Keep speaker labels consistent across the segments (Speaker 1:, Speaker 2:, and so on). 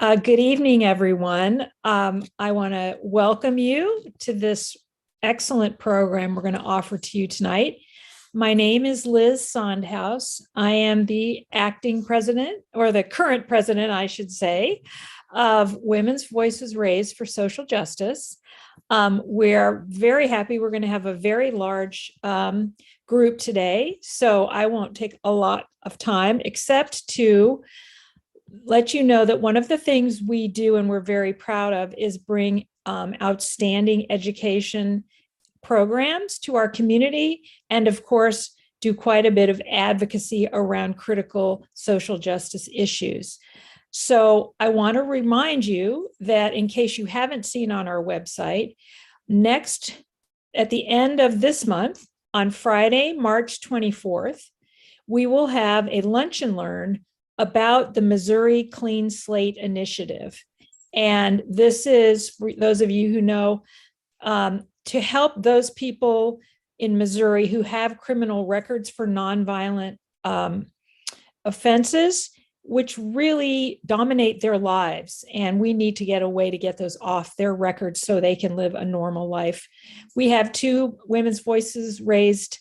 Speaker 1: Good evening, everyone. I want to welcome you to this excellent program we're going to offer to you tonight. My name is Liz Sondhaus. I am the acting president, or the current president, I should say, of Women's Voices Raised for Social Justice. We're very happy. We're going to have a very large group today, so I won't take a lot of time except to let you know that one of the things we do and we're very proud of is bring outstanding education programs to our community, and of course do quite a bit of advocacy around critical social justice issues. So I want to remind you that in case you haven't seen on our website, at the end of this month, on Friday, March 24th, we will have a lunch and learn about the Missouri Clean Slate Initiative. And this is, for those of you who know, to help those people in Missouri who have criminal records for nonviolent offenses, which really dominate their lives. And we need to get a way to get those off their records so they can live a normal life. We have two Women's Voices Raised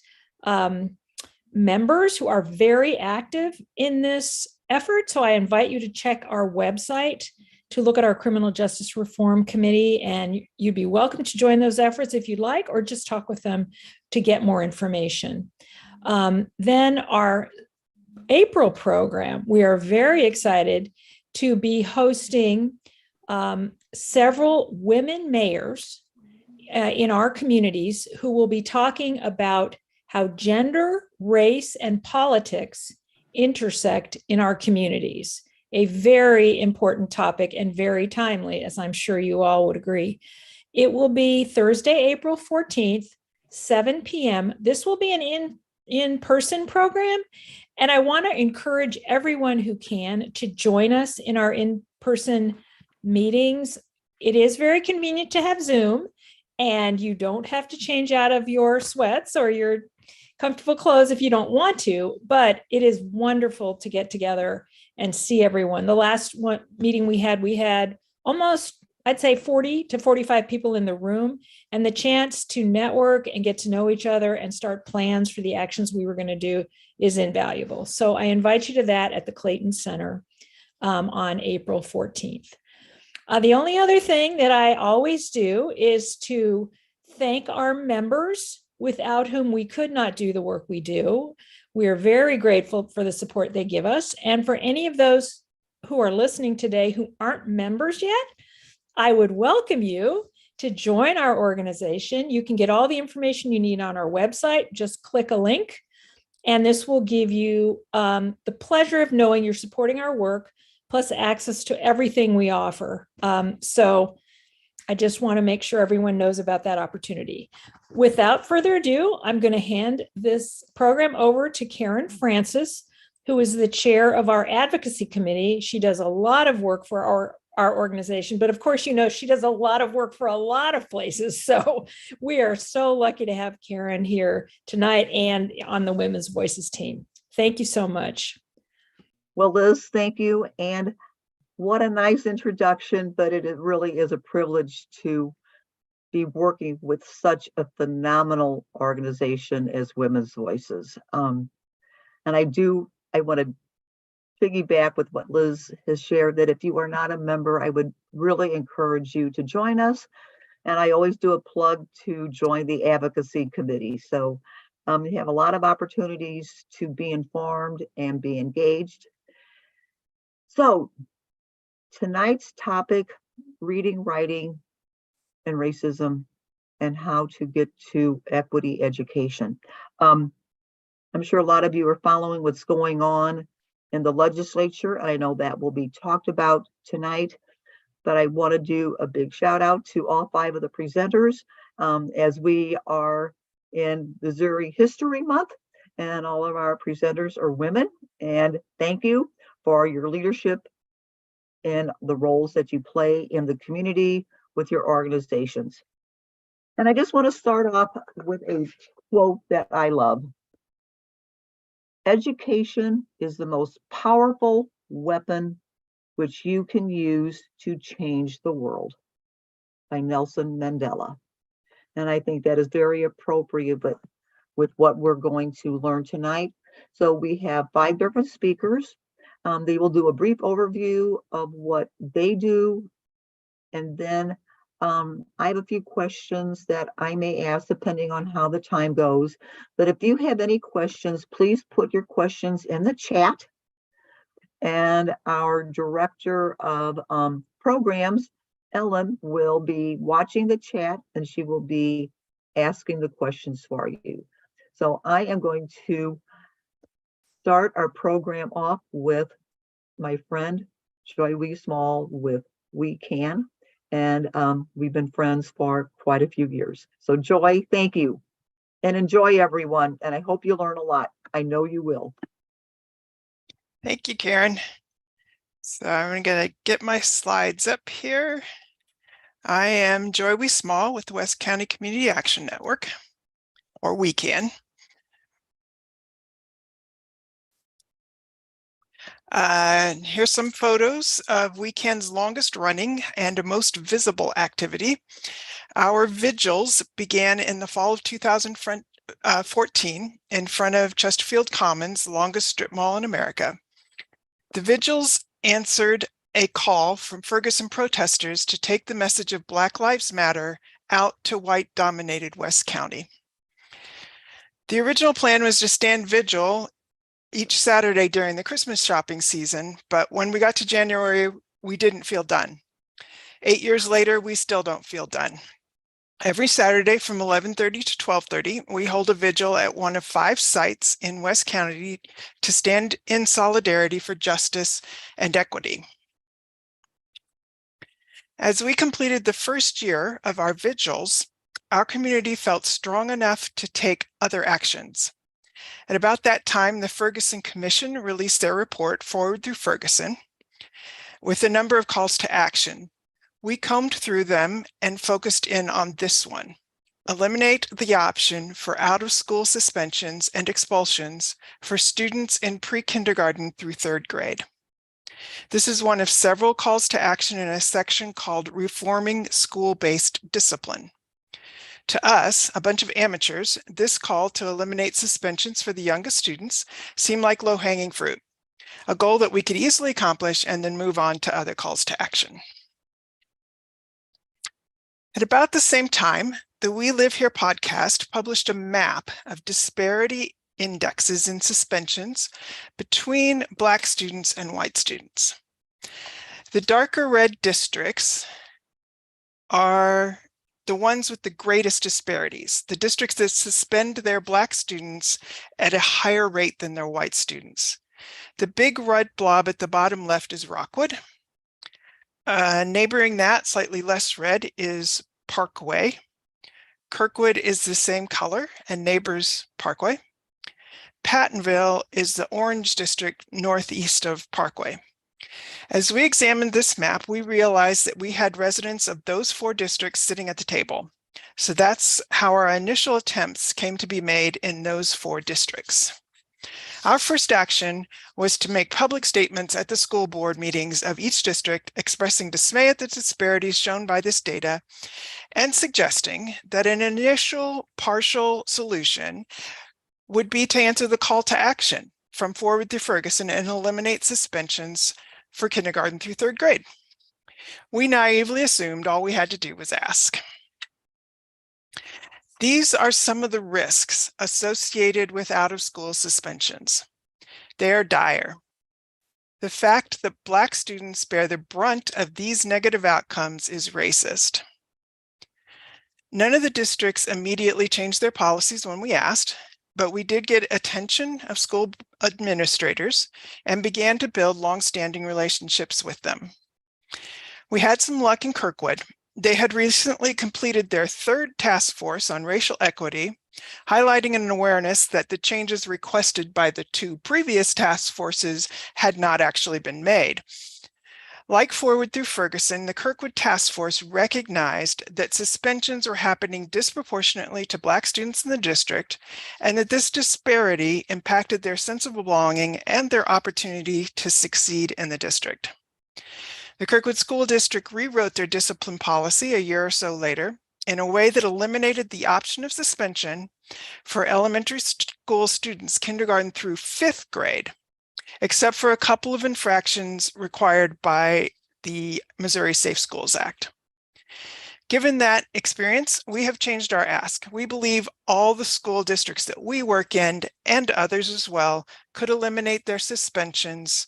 Speaker 1: members who are very active in this effort. So I invite you to check our website to look at our Criminal Justice Reform Committee, and you'd be welcome to join those efforts if you'd like, or just talk with them to get more information. Then our April program, we are very excited to be hosting several women mayors in our communities who will be talking about how gender, race, and politics intersect in our communities. A very important topic and very timely, as I'm sure you all would agree. It will be Thursday, April 14th, 7 p.m. This will be an in-person program, and I want to encourage everyone who can to join us in our in-person meetings. It is very convenient to have Zoom, and you don't have to change out of your sweats or your comfortable clothes if you don't want to, but it is wonderful to get together and see everyone. The last meeting we had almost, I'd say 40 to 45 people in the room, and the chance to network and get to know each other and start plans for the actions we were going to do is invaluable. So I invite you to that at the Clayton Center on April 14th. The only other thing that I always do is to thank our members, without whom we could not do the work we do. We are very grateful for the support they give us. And for any of those who are listening today who aren't members yet, I would welcome you to join our organization. You can get all the information you need on our website. Just click a link, and this will give you the pleasure of knowing you're supporting our work, plus access to everything we offer. So I just want to make sure everyone knows about that opportunity. Without further ado, I'm going to hand this program over to Karen Francis, who is the chair of our advocacy committee. She does a lot of work for our organization, but of course, you know, she does a lot of work for a lot of places. So we are so lucky to have Karen here tonight and on the Women's Voices team. Thank you so much.
Speaker 2: Well, Liz, thank you. And what a nice introduction, but it really is a privilege to be working with such a phenomenal organization as Women's Voices. And I want to piggyback with what Liz has shared, that if you are not a member, I would really encourage you to join us. And I always do a plug to join the advocacy committee. So you have a lot of opportunities to be informed and be engaged. So tonight's topic, reading, writing, and racism, and how to get to equity education. I'm sure a lot of you are following what's going on in the legislature. I know that will be talked about tonight, but I want to do a big shout out to all 5 of the presenters as we are in Missouri History Month, and all of our presenters are women. And thank you for your leadership and the roles that you play in the community with your organizations. And I just want to start off with a quote that I love. Education is the most powerful weapon which you can use to change the world, by Nelson Mandela. And I think that is very appropriate, but with what we're going to learn tonight. So we have 5 different speakers. They will do a brief overview of what they do, and then I have a few questions that I may ask depending on how the time goes. But if you have any questions, please put your questions in the chat. And our director of programs, Ellen, will be watching the chat, and she will be asking the questions for you. So I am going to start our program off with my friend Joy Wiesmall with We Can. And we've been friends for quite a few years. So Joy, thank you. And enjoy, everyone. And I hope you learn a lot. I know you will.
Speaker 3: Thank you, Karen. So I'm going to get my slides up here. I am Joy Wiesmall with the West County Community Action Network, or We Can. Here's some photos of We Can's longest running and most visible activity. Our vigils began in the fall of 2014 in front of Chesterfield Commons, the longest strip mall in America. The vigils answered a call from Ferguson protesters to take the message of Black Lives Matter out to white-dominated West County. The original plan was to stand vigil each Saturday during the Christmas shopping season, but when we got to January, we didn't feel done. 8 years later, we still don't feel done. Every Saturday from 11:30 to 12:30, we hold a vigil at one of 5 sites in West County to stand in solidarity for justice and equity. As we completed the first year of our vigils, our community felt strong enough to take other actions. At about that time, the Ferguson Commission released their report, Forward Through Ferguson, with a number of calls to action. We combed through them and focused in on this one: eliminate the option for out-of-school suspensions and expulsions for students in pre-kindergarten through 3rd grade. This is one of several calls to action in a section called Reforming School-Based Discipline. To us, a bunch of amateurs, this call to eliminate suspensions for the youngest students seemed like low-hanging fruit, a goal that we could easily accomplish and then move on to other calls to action. At about the same time, the We Live Here podcast published a map of disparity indexes in suspensions between Black students and white students. The darker red districts are the ones with the greatest disparities, the districts that suspend their Black students at a higher rate than their white students. The big red blob at the bottom left is Rockwood. Neighboring that, slightly less red, is Parkway. Kirkwood is the same color and neighbors Parkway. Pattonville is the orange district northeast of Parkway. As we examined this map, we realized that we had residents of those 4 districts sitting at the table. So that's how our initial attempts came to be made in those 4 districts. Our first action was to make public statements at the school board meetings of each district expressing dismay at the disparities shown by this data and suggesting that an initial partial solution would be to answer the call to action from Forward Through Ferguson and eliminate suspensions for kindergarten through 3rd grade. We naively assumed all we had to do was ask. These are some of the risks associated with out-of-school suspensions. They are dire. The fact that Black students bear the brunt of these negative outcomes is racist. None of the districts immediately changed their policies when we asked, but we did get attention of school administrators and began to build long-standing relationships with them. We had some luck in Kirkwood. They had recently completed their 3rd task force on racial equity, highlighting an awareness that the changes requested by the 2 previous task forces had not actually been made. Like Forward Through Ferguson, the Kirkwood Task Force recognized that suspensions were happening disproportionately to Black students in the district, and that this disparity impacted their sense of belonging and their opportunity to succeed in the district. The Kirkwood School District rewrote their discipline policy a year or so later in a way that eliminated the option of suspension for elementary school students kindergarten through 5th grade, except for a couple of infractions required by the Missouri Safe Schools Act. Given that experience, we have changed our ask. We believe all the school districts that we work in, and others as well, could eliminate their suspensions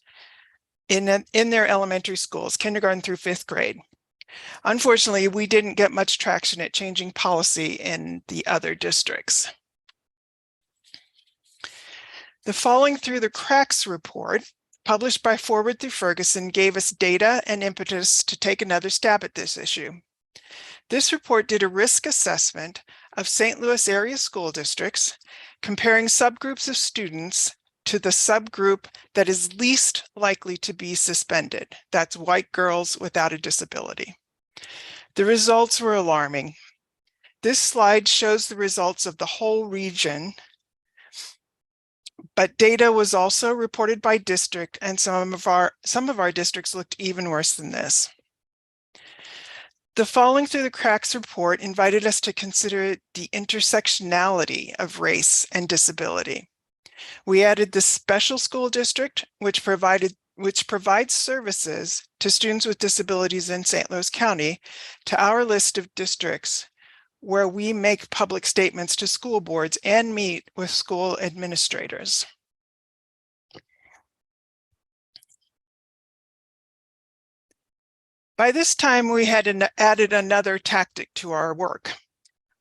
Speaker 3: in their elementary schools, kindergarten through 5th grade. Unfortunately, we didn't get much traction at changing policy in the other districts. The Falling Through the Cracks report, published by Forward Through Ferguson, gave us data and impetus to take another stab at this issue. This report did a risk assessment of St. Louis area school districts, comparing subgroups of students to the subgroup that is least likely to be suspended. That's white girls without a disability. The results were alarming. This slide shows the results of the whole region, but data was also reported by district, and some of our districts looked even worse than this. The Falling Through the Cracks report invited us to consider the intersectionality of race and disability. We added the special school district, which provides services to students with disabilities in St. Louis County, to our list of districts where we make public statements to school boards and meet with school administrators. By this time, we had added another tactic to our work.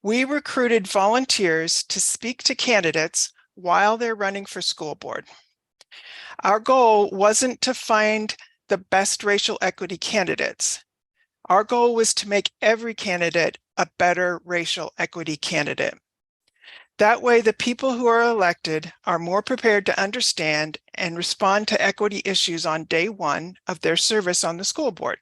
Speaker 3: We recruited volunteers to speak to candidates while they're running for school board. Our goal wasn't to find the best racial equity candidates. Our goal was to make every candidate a better racial equity candidate. That way, the people who are elected are more prepared to understand and respond to equity issues on day one of their service on the school board.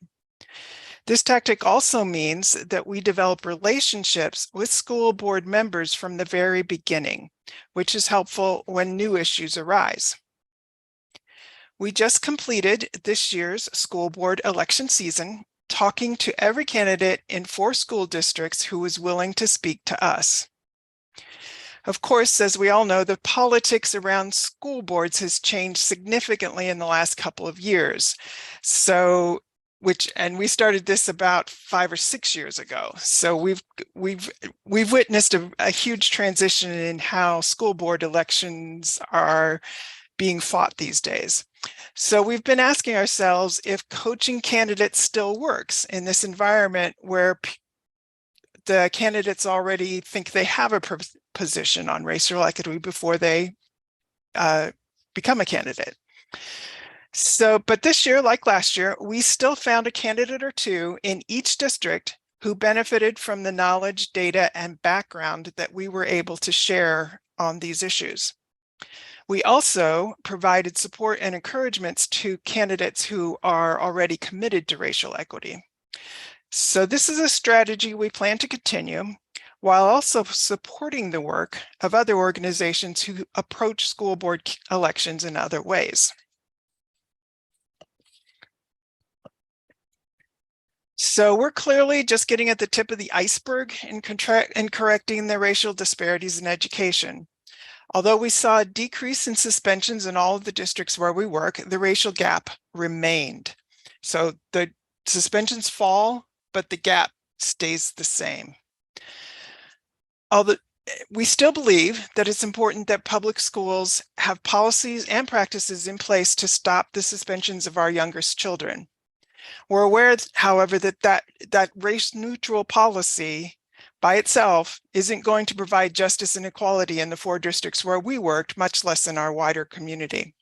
Speaker 3: This tactic also means that we develop relationships with school board members from the very beginning, which is helpful when new issues arise. We just completed this year's school board election season, talking to every candidate in 4 school districts who was willing to speak to us. Of course, as we all know, the politics around school boards has changed significantly in the last couple of years. And we started this about 5 or 6 years ago. So we've witnessed a huge transition in how school board elections are being fought these days. So we've been asking ourselves if coaching candidates still works in this environment where the candidates already think they have a position on racial equity before they become a candidate. But this year, like last year, we still found a candidate or two in each district who benefited from the knowledge, data, and background that we were able to share on these issues. We also provided support and encouragements to candidates who are already committed to racial equity. So this is a strategy we plan to continue, while also supporting the work of other organizations who approach school board elections in other ways. So we're clearly just getting at the tip of the iceberg in correcting the racial disparities in education. Although we saw a decrease in suspensions in all of the districts where we work, the racial gap remained. So the suspensions fall, but the gap stays the same. Although we still believe that it's important that public schools have policies and practices in place to stop the suspensions of our youngest children. We're aware, however, that race-neutral policy by itself isn't going to provide justice and equality in the 4 districts where we worked, much less in our wider community.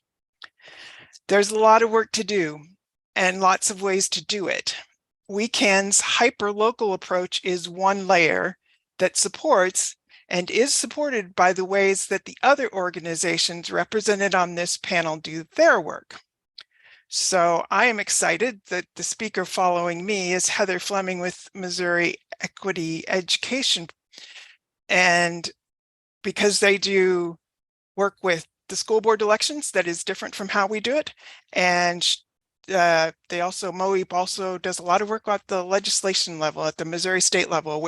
Speaker 3: There's a lot of work to do and lots of ways to do it. WeCan's hyper-local approach is one layer that supports and is supported by the ways that the other organizations represented on this panel do their work. So I am excited that the speaker following me is Heather Fleming with Missouri Equity Education. And because they do work with the school board elections, that is different from how we do it. And MOEP also does a lot of work at the legislation level, at the Missouri state level,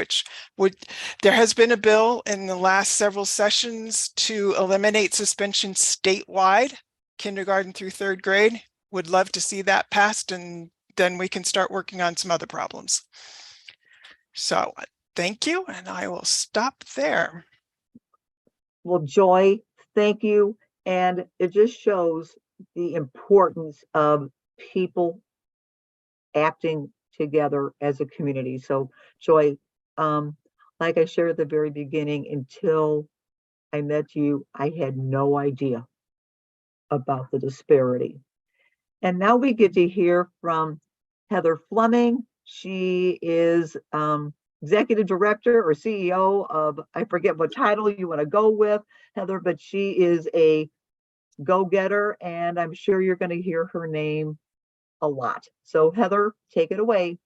Speaker 3: there has been a bill in the last several sessions to eliminate suspension statewide, kindergarten through third grade. Would love to see that passed, and then we can start working on some other problems. So thank you, and I will stop there.
Speaker 2: Well, Joy, thank you. And it just shows the importance of people acting together as a community. So, Joy, like I shared at the very beginning, until I met you, I had no idea about the disparity. And now we get to hear from Heather Fleming. She is executive director or CEO of, I forget what title you want to go with, Heather, but she is a go-getter, and I'm sure you're going to hear her name a lot. So Heather, take it away.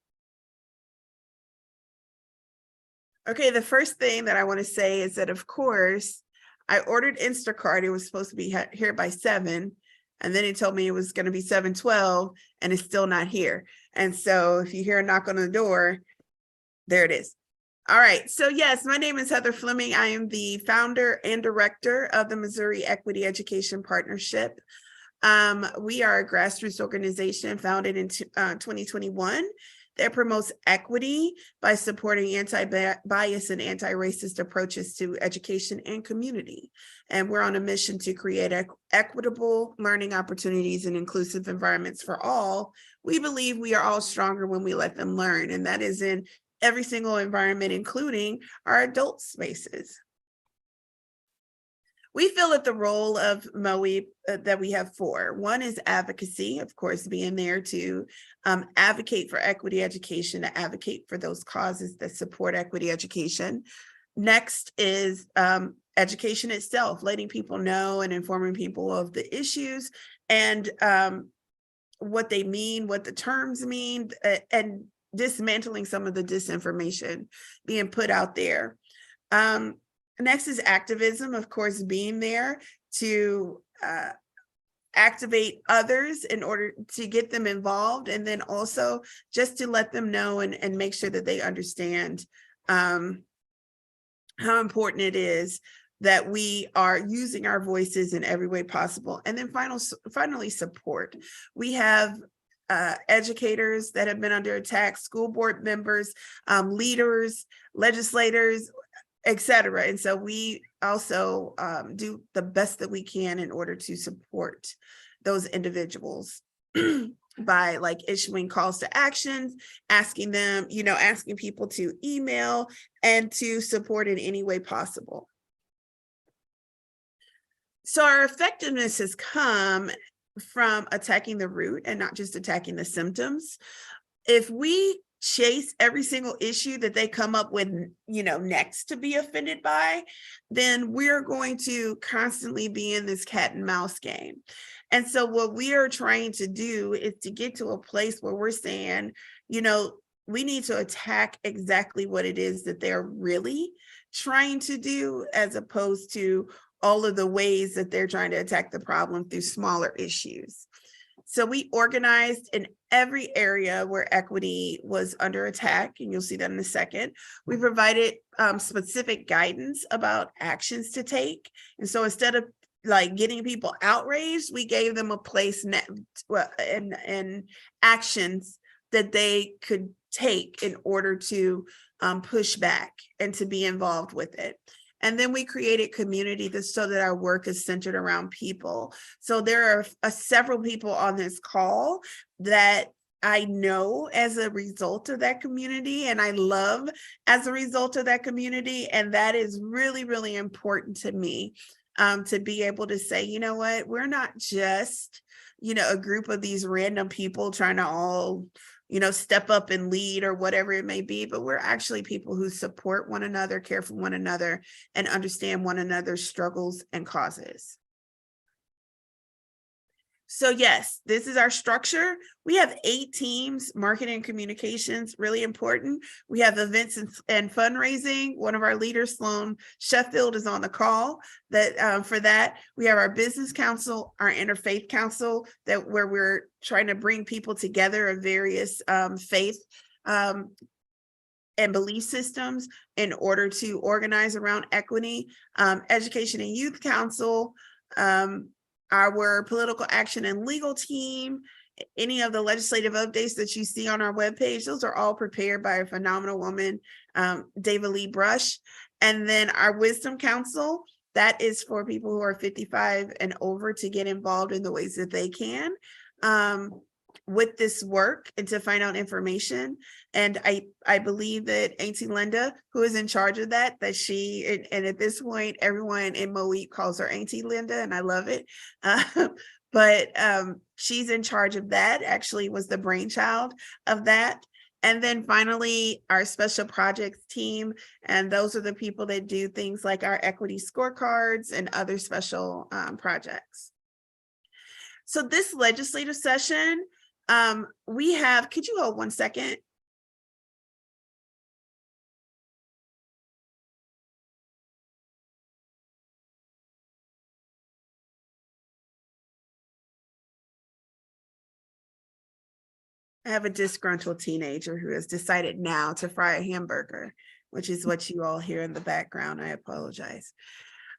Speaker 4: Okay, the first thing that I want to say is that, of course, I ordered Instacart. It was supposed to be here by 7, and then he told me it was going to be 7:12, and it's still not here. And so if you hear a knock on the door, there it is. All right, so yes, my name is Heather Fleming. I am the founder and director of the Missouri Equity Education Partnership. We are a grassroots organization founded in 2021 that promotes equity by supporting anti-bias and anti-racist approaches to education and community. And we're on a mission to create equitable learning opportunities and inclusive environments for all. We believe we are all stronger when we let them learn, and that is in every single environment, including our adult spaces. We feel that the role of MOEP that we have 4. One is advocacy, of course, being there to advocate for equity education, to advocate for those causes that support equity education. Next is education itself, letting people know and informing people of the issues and what they mean, what the terms mean, and dismantling some of the disinformation being put out there. Next is activism, of course, being there to activate others in order to get them involved, and then also just to let them know and make sure that they understand how important it is that we are using our voices in every way possible. And then finally, support. We have educators that have been under attack, school board members, leaders, legislators, etc. And so we also do the best that we can in order to support those individuals by issuing calls to actions, asking them, asking people to email and to support in any way possible. So our effectiveness has come from attacking the root and not just attacking the symptoms. If we chase every single issue that they come up with, next to be offended by, then we're going to constantly be in this cat and mouse game. And so what we are trying to do is to get to a place where we're saying, we need to attack exactly what it is that they're really trying to do, as opposed to all of the ways that they're trying to attack the problem through smaller issues. So we organized in every area where equity was under attack, and you'll see that in a second. We provided specific guidance about actions to take. And so instead of getting people outraged, we gave them a place and actions that they could take in order to push back and to be involved with it. And then we created community so that our work is centered around people. So there are several people on this call that I know as a result of that community, and I love as a result of that community. And that is really, really important to me, to be able to say, you know what, we're not just, a group of these random people trying to all step up and lead or whatever it may be, but we're actually people who support one another, care for one another, and understand one another's struggles and causes. So yes, this is our structure. We have 8 teams: marketing and communications, really important. We have events and fundraising. One of our leaders, Sloan Sheffield, is on the call for that. We have our business council, our interfaith council, where we're trying to bring people together of various faith and belief systems in order to organize around equity. Education and Youth Council, our political action and legal team, any of the legislative updates that you see on our webpage, those are all prepared by a phenomenal woman, David Lee Brush. And then our Wisdom Council, that is for people who are 55 and over to get involved in the ways that they can with this work and to find out information. And I believe that Auntie Linda, who is in charge of that she, and at this point, everyone in Moe calls her Auntie Linda, and I love it. But she's in charge of that, actually was the brainchild of that. And then finally, our special projects team, and those are the people that do things like our equity scorecards and other special projects. So this legislative session, we have, could you hold 1 second? I have a disgruntled teenager who has decided now to fry a hamburger, which is what you all hear in the background. I apologize.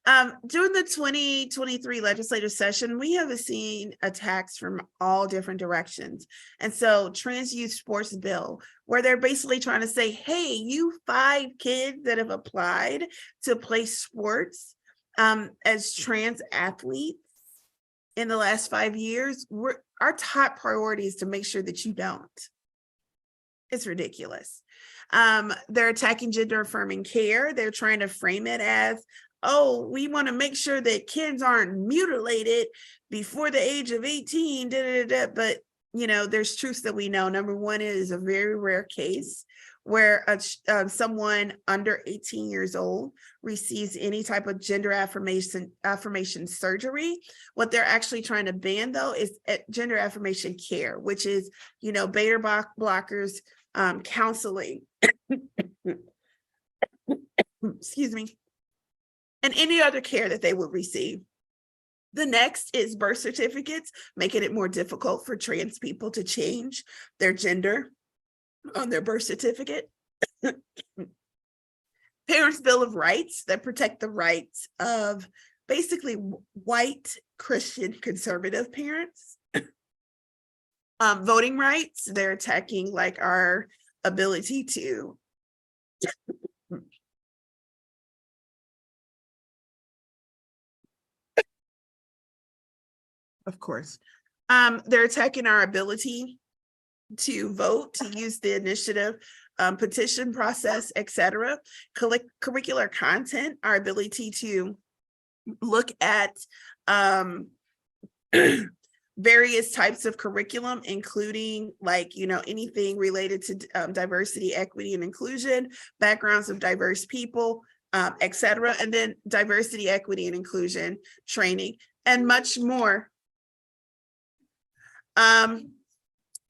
Speaker 4: During the 2023 legislative session, we have seen attacks from all different directions. And so trans youth sports bill, where they're basically trying to say, hey, you 5 kids that have applied to play sports as trans athletes in the last 5 years, our top priority is to make sure that you don't. It's ridiculous. They're attacking gender affirming care. They're trying to frame it as, oh, we want to make sure that kids aren't mutilated before the age of 18, but you know, there's truths that we know. Number one, it is a very rare case where someone under 18 years old receives any type of gender affirmation surgery. What they're actually trying to ban, though, is gender affirmation care, which is, you know, beta blockers, counseling, excuse me, and any other care that they would receive. The next is birth certificates, making it more difficult for trans people to change their gender on their birth certificate. Parents' Bill of Rights that protect the rights of basically white Christian conservative parents. Voting rights, they're attacking like our ability to of course, they're attacking our ability to vote, to use the initiative, petition process, etc. Curricular content, our ability to look at various types of curriculum, including like, you know, anything related to diversity, equity, and inclusion, backgrounds of diverse people, etc. And then diversity, equity, and inclusion training, and much more.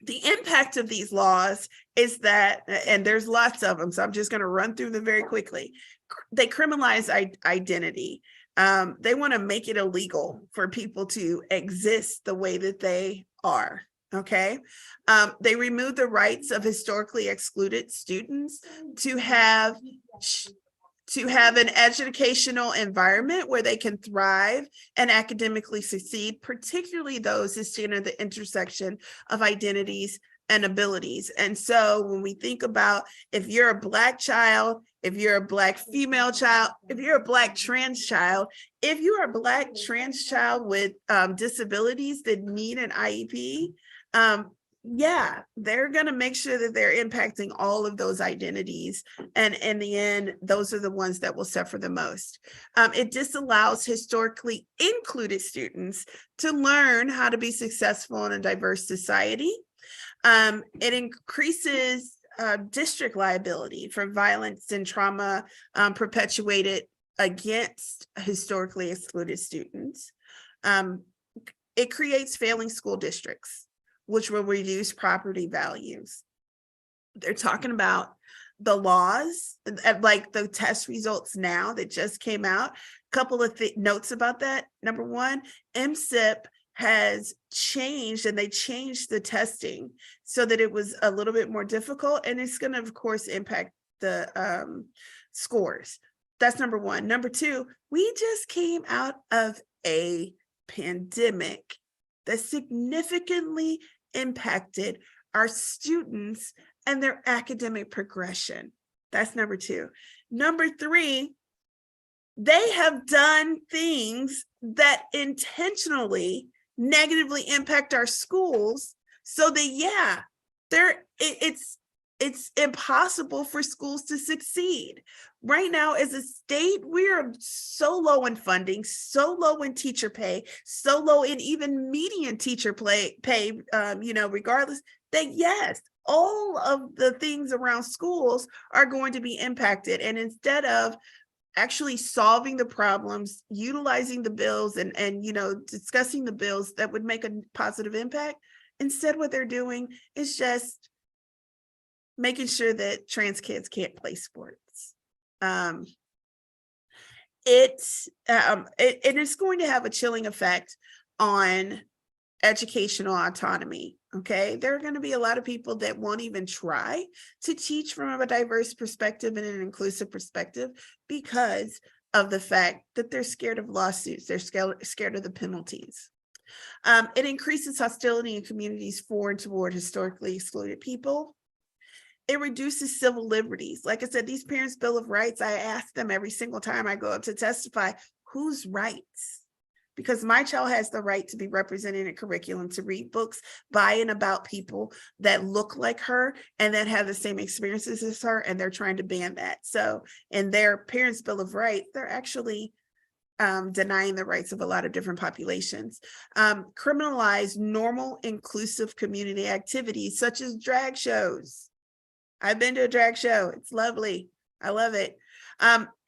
Speaker 4: The impact of these laws is that, and there's lots of them, so I'm just going to run through them very quickly. They criminalize identity. They want to make it illegal for people to exist the way that they are. Okay. They remove the rights of historically excluded students to have an educational environment where they can thrive and academically succeed, particularly those who stand at the intersection of identities and abilities. And so when we think about, if you're a Black child, if you're a Black female child, if you're a Black trans child, if you are a Black trans child with disabilities that need an IEP, yeah, they're going to make sure that they're impacting all of those identities. And in the end, those are the ones that will suffer the most. It disallows historically included students to learn how to be successful in a diverse society. It increases district liability for violence and trauma perpetuated against historically excluded students. it creates failing school districts, which will reduce property values. They're talking about the laws, like the test results now that just came out. Couple of notes about that. Number one, MSIP has changed, and they changed the testing so that it was a little bit more difficult, and it's going to, of course, impact the scores. That's number one. Number two, we just came out of a pandemic that significantly impacted our students and their academic progression. That's number two. Number three, they have done things that intentionally negatively impact our schools, so that it's impossible for schools to succeed. Right now, as a state, we are so low in funding, so low in teacher pay, so low in even median teacher pay, regardless, that yes, all of the things around schools are going to be impacted. And instead of actually solving the problems, utilizing the bills and discussing the bills that would make a positive impact, instead what they're doing is just making sure that trans kids can't play sports. It's going to have a chilling effect on educational autonomy. Okay, there are going to be a lot of people that won't even try to teach from a diverse perspective and an inclusive perspective because of the fact that they're scared of lawsuits. They're scared of the penalties. It increases hostility in communities for and toward historically excluded people. It reduces civil liberties. Like I said, these Parents' Bill of Rights, I ask them every single time I go up to testify, whose rights? Because my child has the right to be represented in curriculum, to read books by and about people that look like her and that have the same experiences as her, and they're trying to ban that. So in their Parents' Bill of Rights, they're actually denying the rights of a lot of different populations. Criminalize normal, inclusive community activities such as drag shows. I've been to a drag show. It's lovely. I love it.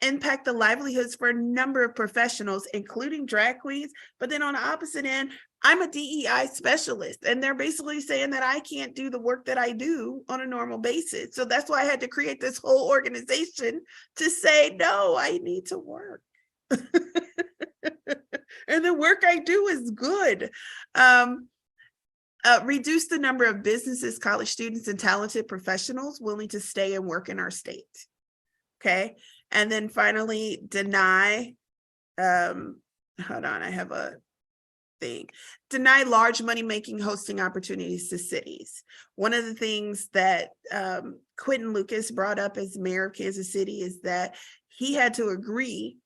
Speaker 4: Impact the livelihoods for a number of professionals, including drag queens. But then on the opposite end, I'm a DEI specialist, and they're basically saying that I can't do the work that I do on a normal basis. So that's why I had to create this whole organization to say, no, I need to work. And the work I do is good. Reduce the number of businesses, college students, and talented professionals willing to stay and work in our state. Okay. And then finally, deny, hold on, I have a thing. Deny large money-making hosting opportunities to cities. One of the things that Quentin Lucas brought up as mayor of Kansas City is that he had to agree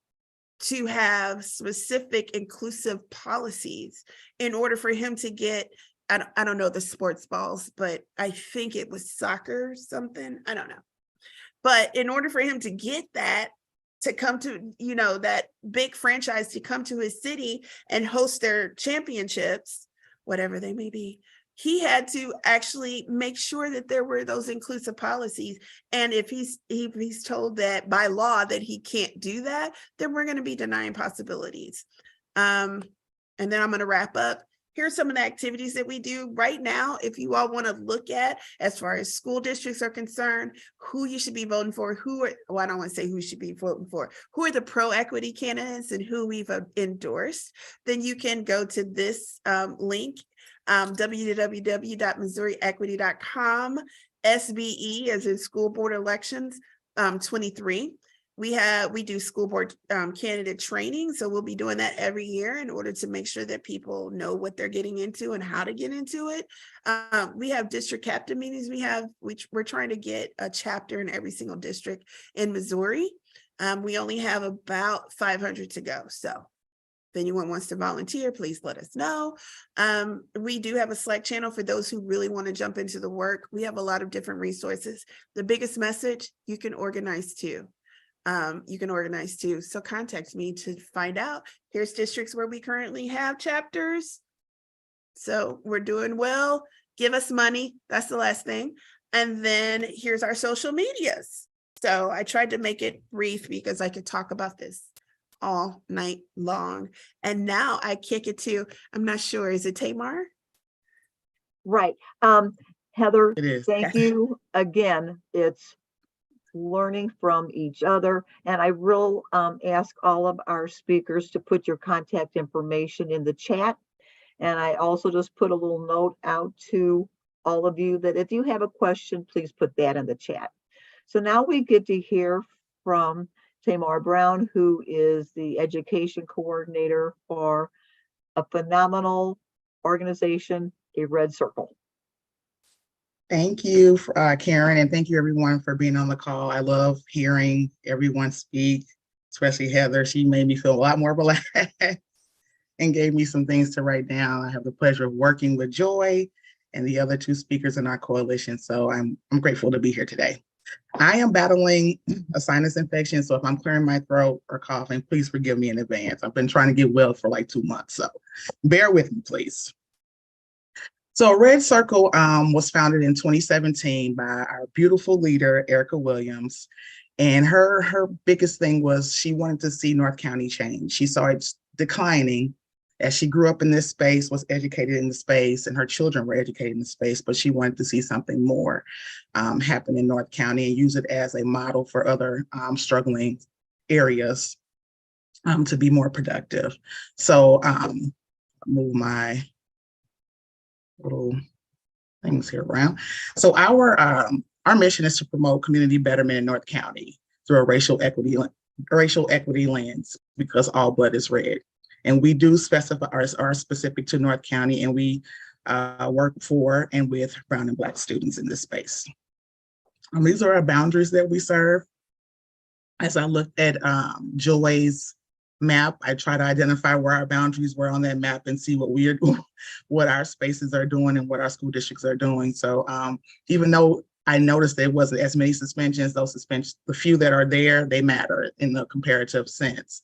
Speaker 4: to have specific inclusive policies in order for him to get, I don't know the sports balls, but I think it was soccer something, I don't know. But in order for him to get that, to come to, that big franchise to come to his city and host their championships, whatever they may be, he had to actually make sure that there were those inclusive policies. And if he's told that by law that he can't do that, then we're going to be denying possibilities. And then I'm going to wrap up. Here's some of the activities that we do right now. If you all want to look at, as far as school districts are concerned, who you should be voting for, I don't want to say who should be voting for, who are the pro-equity candidates and who we've endorsed, then you can go to this link, www.missouriequity.com, SBE as in school board elections 23. We do school board candidate training. So we'll be doing that every year in order to make sure that people know what they're getting into and how to get into it. We have district captain meetings. We're trying to get a chapter in every single district in Missouri. We only have about 500 to go. So if anyone wants to volunteer, please let us know. We do have a Slack channel for those who really want to jump into the work. We have a lot of different resources. The biggest message, you can organize too. So contact me to find out. Here's districts where we currently have chapters. So we're doing well. Give us money. That's the last thing. And then here's our social medias. So I tried to make it brief because I could talk about this all night long. And now I kick it to, I'm not sure, is it Tamar?
Speaker 2: Right. Heather,
Speaker 5: It is.
Speaker 2: thank you again. It's learning from each other. And I will ask all of our speakers to put your contact information in the chat. And I also just put a little note out to all of you that if you have a question, please put that in the chat. So now we get to hear from Tamar Brown, who is the education coordinator for a phenomenal organization, a Red Circle.
Speaker 5: Thank you, Karen, and thank you everyone for being on the call. I love hearing everyone speak, especially Heather. She made me feel a lot more relaxed and gave me some things to write down. I have the pleasure of working with Joy and the other two speakers in our coalition, so I'm grateful to be here today. I am battling a sinus infection, so if I'm clearing my throat or coughing, please forgive me in advance. I've been trying to get well for like 2 months, so bear with me, please. So Red Circle was founded in 2017 by our beautiful leader, Erica Williams. And her biggest thing was she wanted to see North County change. She saw it declining as she grew up in this space, was educated in the space, and her children were educated in the space, but she wanted to see something more happen in North County and use it as a model for other struggling areas to be more productive. So move my little things here around. So our mission is to promote community betterment in North County through a racial equity lens, because all blood is red. And we do specify are specific to North County, and we work for and with Brown and Black students in this space. These are our boundaries that we serve. As I looked at Joy's map, I try to identify where our boundaries were on that map and see what we are doing, what our spaces are doing and what our school districts are doing. So even though I noticed there wasn't as many suspensions, those suspensions, the few that are there, they matter in the comparative sense.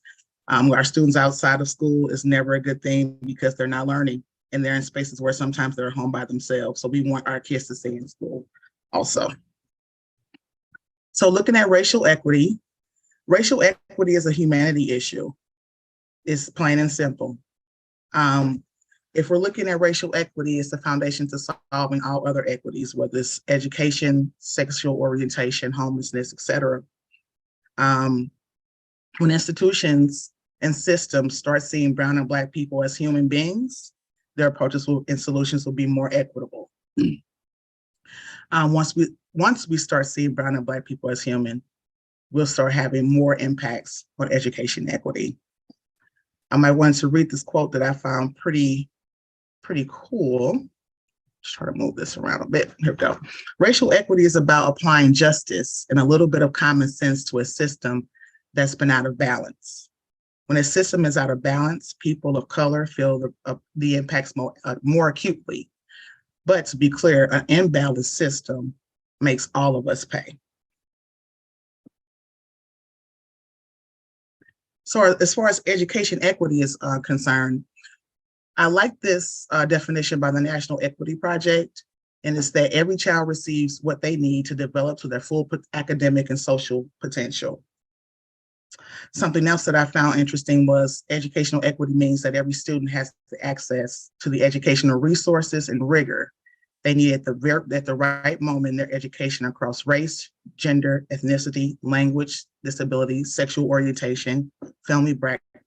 Speaker 5: Our students outside of school is never a good thing because they're not learning and they're in spaces where sometimes they're home by themselves. So we want our kids to stay in school also. So looking at racial equity is a humanity issue. It's plain and simple. If we're looking at racial equity, it's the foundation to solving all other equities, whether it's education, sexual orientation, homelessness, et cetera. When institutions and systems start seeing Brown and Black people as human beings, their approaches and solutions will be more equitable. Once we start seeing Brown and Black people as human, we'll start having more impacts on education equity. I might want to read this quote that I found pretty cool. Just try to move this around a bit. Here we go. Racial equity is about applying justice and a little bit of common sense to a system that's been out of balance. When a system is out of balance, people of color feel the impacts more acutely. But to be clear, an imbalanced system makes all of us pay. So as far as education equity is concerned, I like this definition by the National Equity Project, and it's that every child receives what they need to develop to their full academic and social potential. Something else that I found interesting was educational equity means that every student has access to the educational resources and rigor they need at the right moment in their education across race, gender, ethnicity, language, disability, sexual orientation, family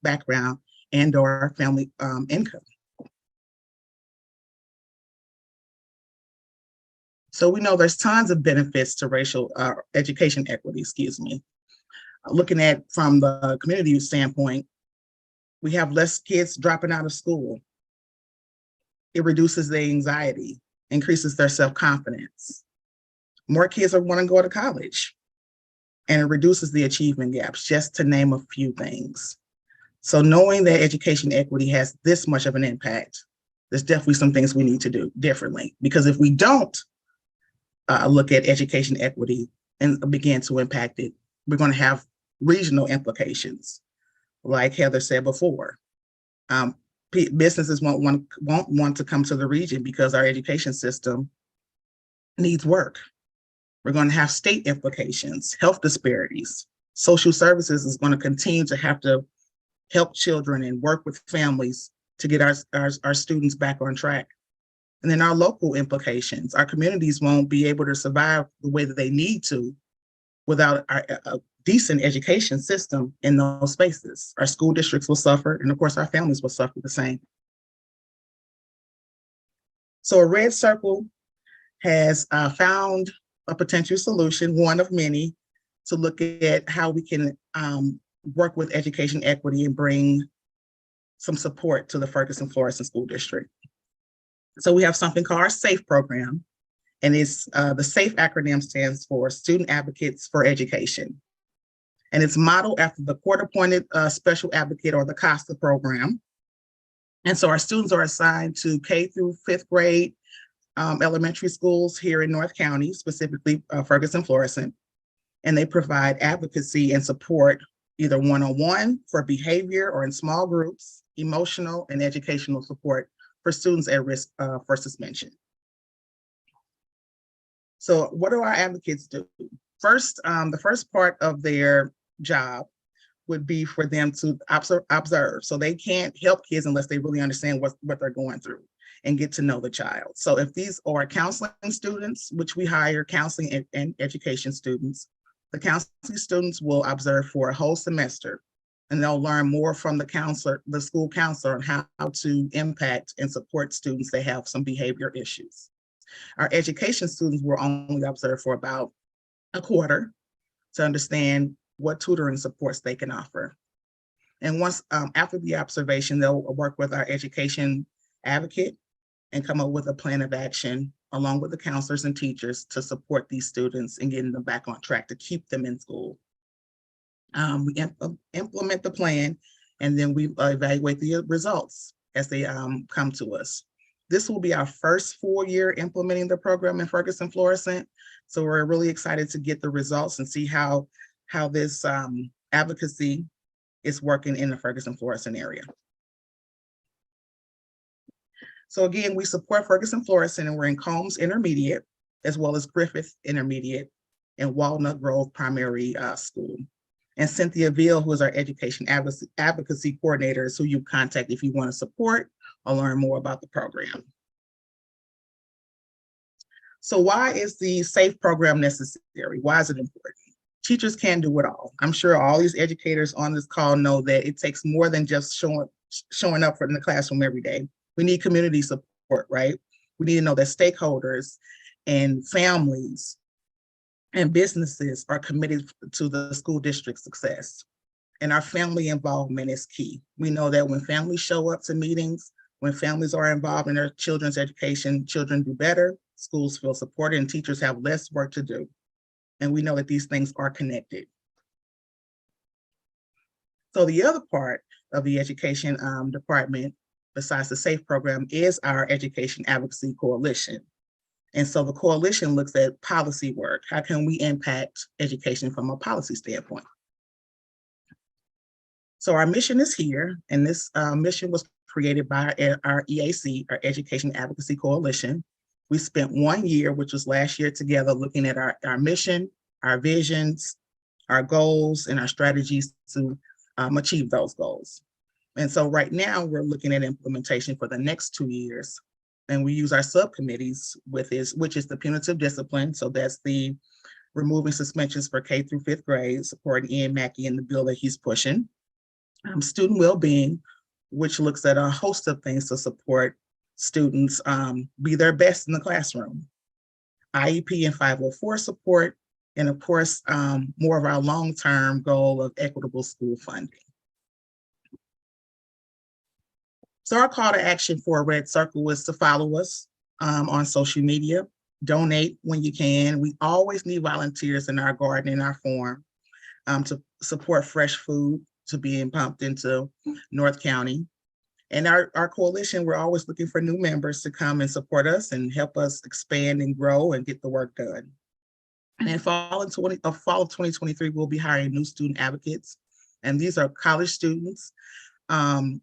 Speaker 5: background, and/or family income. So we know there's tons of benefits to racial education equity, Looking at from the community standpoint, we have less kids dropping out of school. It reduces their anxiety, increases their self-confidence. More kids want to go to college, and it reduces the achievement gaps, just to name a few things. So knowing that education equity has this much of an impact, there's definitely some things we need to do differently, because if we don't look at education equity and begin to impact it, we're going to have regional implications. Like Heather said before, businesses won't want to come to the region because our education system needs work. We're going to have state implications, health disparities. Social services is going to continue to have to help children and work with families to get our students back on track. And then our local implications, our communities won't be able to survive the way that they need to without a decent education system in those spaces. Our school districts will suffer, and of course our families will suffer the same. So a red circle has found a potential solution, one of many, to look at how we can work with education equity and bring some support to the Ferguson-Florissant School District. So we have something called our SAFE program, and it's the SAFE acronym stands for Student Advocates for Education. And it's modeled after the court-appointed special advocate, or the CASA program. And so our students are assigned to K through 5th grade elementary schools here in North County, specifically Ferguson-Florissant. And they provide advocacy and support either one-on-one for behavior or in small groups, emotional and educational support for students at risk for suspension. So what do our advocates do? First, the first part of their job would be for them to observe. So they can't help kids unless they really understand what they're going through and get to know the child. So if these are counseling students, which we hire counseling and education students, the counseling students will observe for a whole semester, and they'll learn more from the counselor, the school counselor, on how to impact and support students that have some behavior issues. Our education students will only observe for about a quarter to understand what tutoring supports they can offer. And once after the observation, they'll work with our education advocate and come up with a plan of action along with the counselors and teachers to support these students and getting them back on track to keep them in school. We implement the plan, and then we evaluate the results as they come to us. This will be our first full year implementing the program in Ferguson-Florissant. So we're really excited to get the results and see how this advocacy is working in the Ferguson-Florissant area. So again, we support Ferguson-Florissant, and we're in Combs Intermediate, as well as Griffith Intermediate and Walnut Grove Primary School. And Cynthia Veal, who is our education advocacy coordinator, is who you contact if you want to support or learn more about the program. So why is the SAFE program necessary? Why is it important? Teachers can't do it all. I'm sure all these educators on this call know that it takes more than just showing up in the classroom every day. We need community support, right? We need to know that stakeholders and families and businesses are committed to the school district's success. And our family involvement is key. We know that when families show up to meetings, when families are involved in their children's education, children do better, schools feel supported, and teachers have less work to do. And we know that these things are connected. So the other part of the education department, besides the SAFE program, is our Education Advocacy Coalition. And so the coalition looks at policy work. How can we impact education from a policy standpoint? So our mission is here, and this mission was created by our EAC, our Education Advocacy Coalition. We spent 1 year, which was last year, together looking at our mission, our visions, our goals, and our strategies to achieve those goals. And so right now we're looking at implementation for the next 2 years. And we use our subcommittees which is the punitive discipline. So that's the removing suspensions for K through 5th grade, supporting Ian Mackey in the bill that he's pushing. Student well-being, which looks at a host of things to support students be their best in the classroom. IEP and 504 support, and of course, more of our long-term goal of equitable school funding. So our call to action for a red circle is to follow us on social media, donate when you can. We always need volunteers in our garden, in our farm, to support fresh food to being pumped into North County. And our coalition, we're always looking for new members to come and support us and help us expand and grow and get the work done. And in fall of 2023, we'll be hiring new student advocates. And these are college students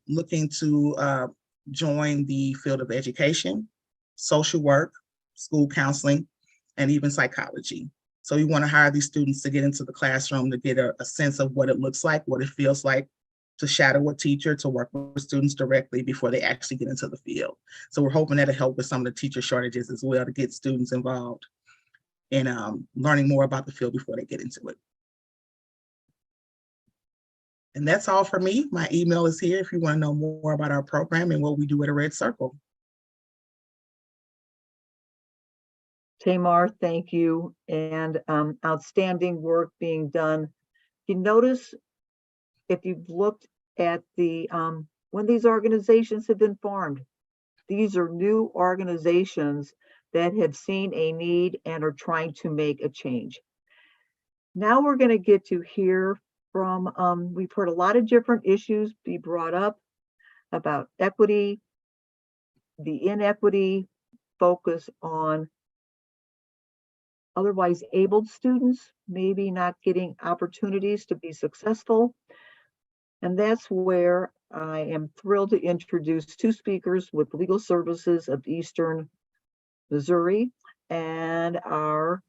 Speaker 5: looking to join the field of education, social work, school counseling, and even psychology. So we want to hire these students to get into the classroom to get a sense of what it looks like, what it feels like to shadow a teacher, to work with students directly before they actually get into the field. So we're hoping that'll help with some of the teacher shortages as well, to get students involved in learning more about the field before they get into it. And that's all for me. My email is here if you want to know more about our program and what we do at a Red Circle.
Speaker 2: Tamar, thank you. And outstanding work being done. You notice, if you've looked at the when these organizations have been formed, these are new organizations that have seen a need and are trying to make a change. Now we're going to get to hear from, we've heard a lot of different issues be brought up about equity, the inequity, focus on otherwise abled students, maybe not getting opportunities to be successful. And that's where I am thrilled to introduce two speakers with Legal Services of Eastern Missouri. And our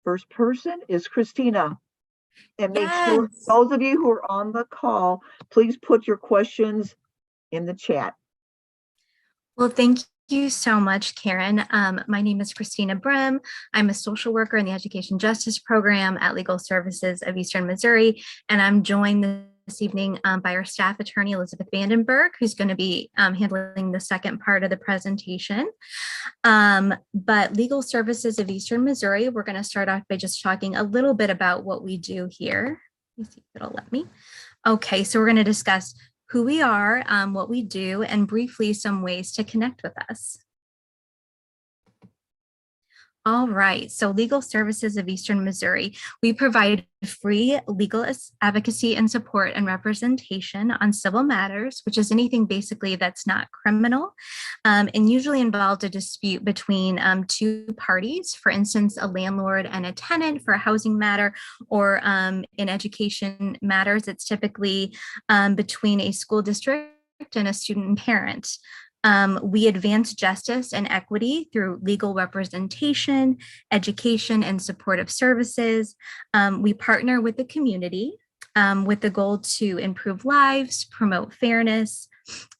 Speaker 2: first person is Christina. And make sure,
Speaker 6: Yes.
Speaker 2: those of you who are on the call, please put your questions in the chat.
Speaker 6: Well, thank you so much, Karen. My name is Christina Brimm. I'm a social worker in the Education Justice Program at Legal Services of Eastern Missouri, and I'm joined this evening by our staff attorney, Elizabeth Vandenberg, who's going to be handling the second part of the presentation. But Legal Services of Eastern Missouri, we're going to start off by just talking a little bit about what we do here. Let me see if it'll let me. Okay, so we're going to discuss who we are, what we do, and briefly some ways to connect with us. All right, so Legal Services of Eastern Missouri, we provide free legal advocacy and support and representation on civil matters, which is anything basically that's not criminal, and usually involved a dispute between two parties, for instance, a landlord and a tenant for a housing matter, or in education matters, it's typically between a school district and a student and parent. We advance justice and equity through legal representation, education, and supportive services. We partner with the community with the goal to improve lives, promote fairness,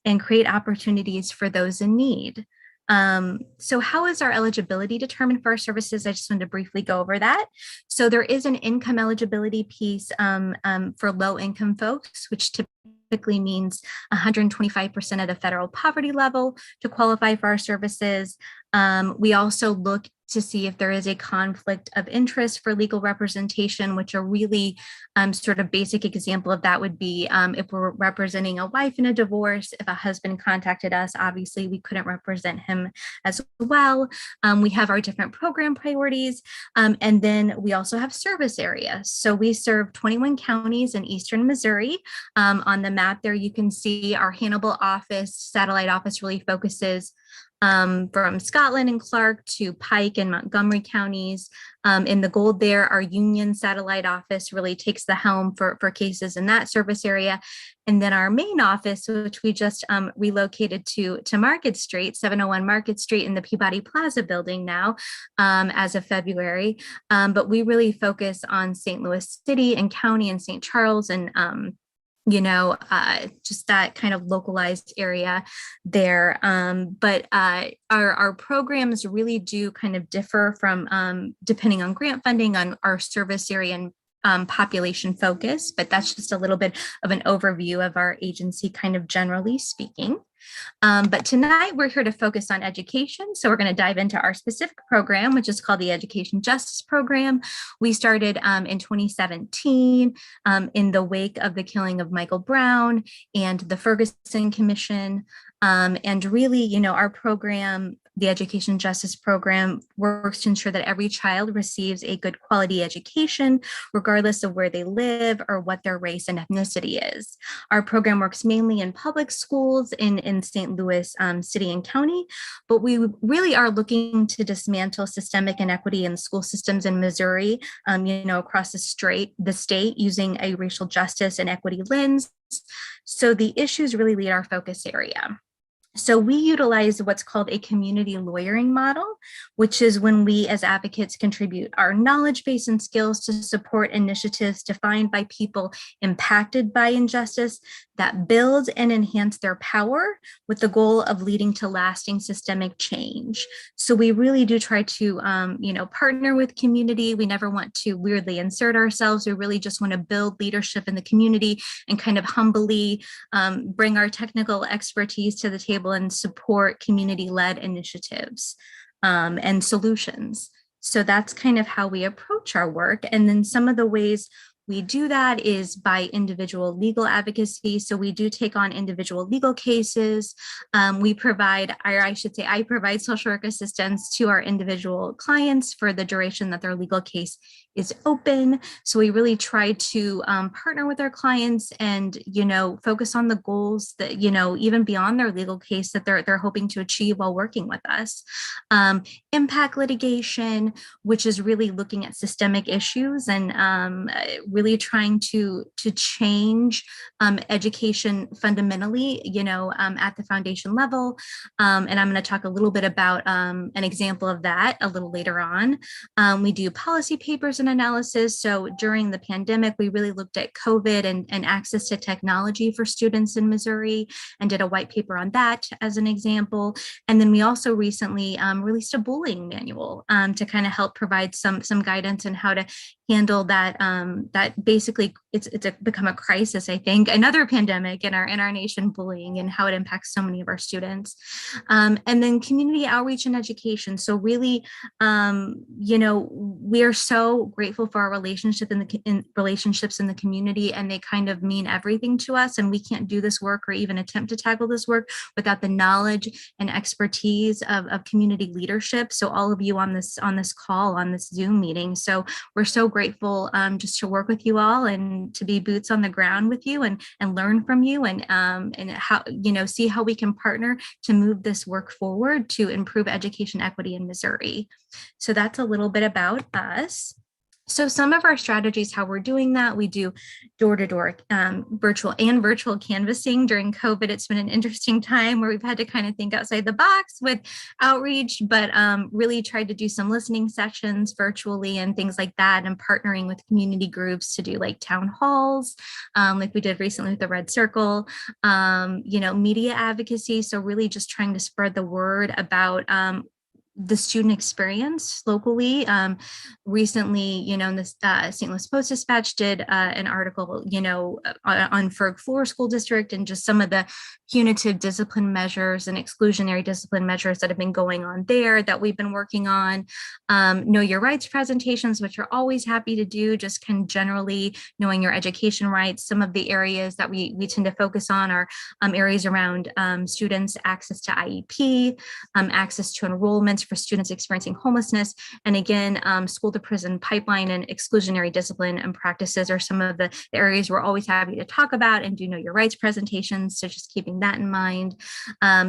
Speaker 6: and create opportunities for those in need. So how is our eligibility determined for our services? I just wanted to briefly go over that. So there is an income eligibility piece for low income folks, which typically means 125% of the federal poverty level to qualify for our services. We also look to see if there is a conflict of interest for legal representation, which a really sort of basic example of that would be if we're representing a wife in a divorce, if a husband contacted us, obviously we couldn't represent him as well. We have our different program priorities, and then we also have service areas. So we serve 21 counties in Eastern Missouri. On the map there, you can see our Hannibal office, satellite office really focuses from Scotland and Clark to Pike and Montgomery counties. In the gold there, our Union satellite office really takes the helm for cases in that service area. And then our main office, which we just relocated to Market Street, 701 Market Street in the Peabody Plaza building now as of February. But we really focus on St. Louis City and County and St. Charles and just that kind of localized area there. But our programs really do kind of differ from depending on grant funding on our service area and population focus, but that's just a little bit of an overview of our agency kind of generally speaking. But tonight we're here to focus on education. So we're going to dive into our specific program, which is called the Education Justice Program. We started in 2017 in the wake of the killing of Michael Brown and the Ferguson Commission. And really, our program, the Education Justice Program, works to ensure that every child receives a good quality education, regardless of where they live or what their race and ethnicity is. Our program works mainly in public schools in St. Louis City and County, but we really are looking to dismantle systemic inequity in school systems in Missouri, across the state using a racial justice and equity lens. So the issues really lead our focus area. So we utilize what's called a community lawyering model, which is when we as advocates contribute our knowledge base and skills to support initiatives defined by people impacted by injustice that build and enhance their power with the goal of leading to lasting systemic change. So we really do try to, partner with community. We never want to weirdly insert ourselves. We really just want to build leadership in the community and kind of humbly bring our technical expertise to the table and support community-led initiatives and solutions. So that's kind of how we approach our work. And then some of the ways we do that is by individual legal advocacy. So we do take on individual legal cases. We provide, or I should say, I provide social work assistance to our individual clients for the duration that their legal case is open. So we really try to partner with our clients and, focus on the goals that, even beyond their legal case that they're hoping to achieve while working with us. Impact litigation, which is really looking at systemic issues and really trying to change education fundamentally, at the foundation level. And I'm going to talk a little bit about an example of that a little later on. We do policy papers and analysis. So during the pandemic, we really looked at COVID and access to technology for students in Missouri and did a white paper on that as an example. And then we also recently released a bullying manual to kind of help provide some guidance on how to handle that. That basically it's become a crisis, I think, another pandemic in our nation, bullying and how it impacts so many of our students. And then community outreach and education. So really, we are so grateful for our relationships in the community, and they kind of mean everything to us. And we can't do this work or even attempt to tackle this work without the knowledge and expertise of community leadership. So all of you on this call, on this Zoom meeting. So we're so grateful just to work with you all and to be boots on the ground with you and learn from you and how, see how we can partner to move this work forward to improve education equity in Missouri. So that's a little bit about us. So some of our strategies, how we're doing that, we do door-to-door virtual canvassing. During COVID, it's been an interesting time where we've had to kind of think outside the box with outreach, but really tried to do some listening sessions virtually and things like that, and partnering with community groups to do like town halls, like we did recently with the Red Circle, media advocacy. So really just trying to spread the word about the student experience locally. Recently, the St. Louis Post-Dispatch did an article, on Ferg Floor School District and just some of the punitive discipline measures and exclusionary discipline measures that have been going on there that we've been working on. Know Your Rights presentations, which we're always happy to do, just kind of generally knowing your education rights. Some of the areas that we tend to focus on are areas around students' access to IEP, access to enrollments for students experiencing homelessness. And again, school to prison pipeline and exclusionary discipline and practices are some of the areas we're always happy to talk about and do Know Your Rights presentations. So just keeping that in mind.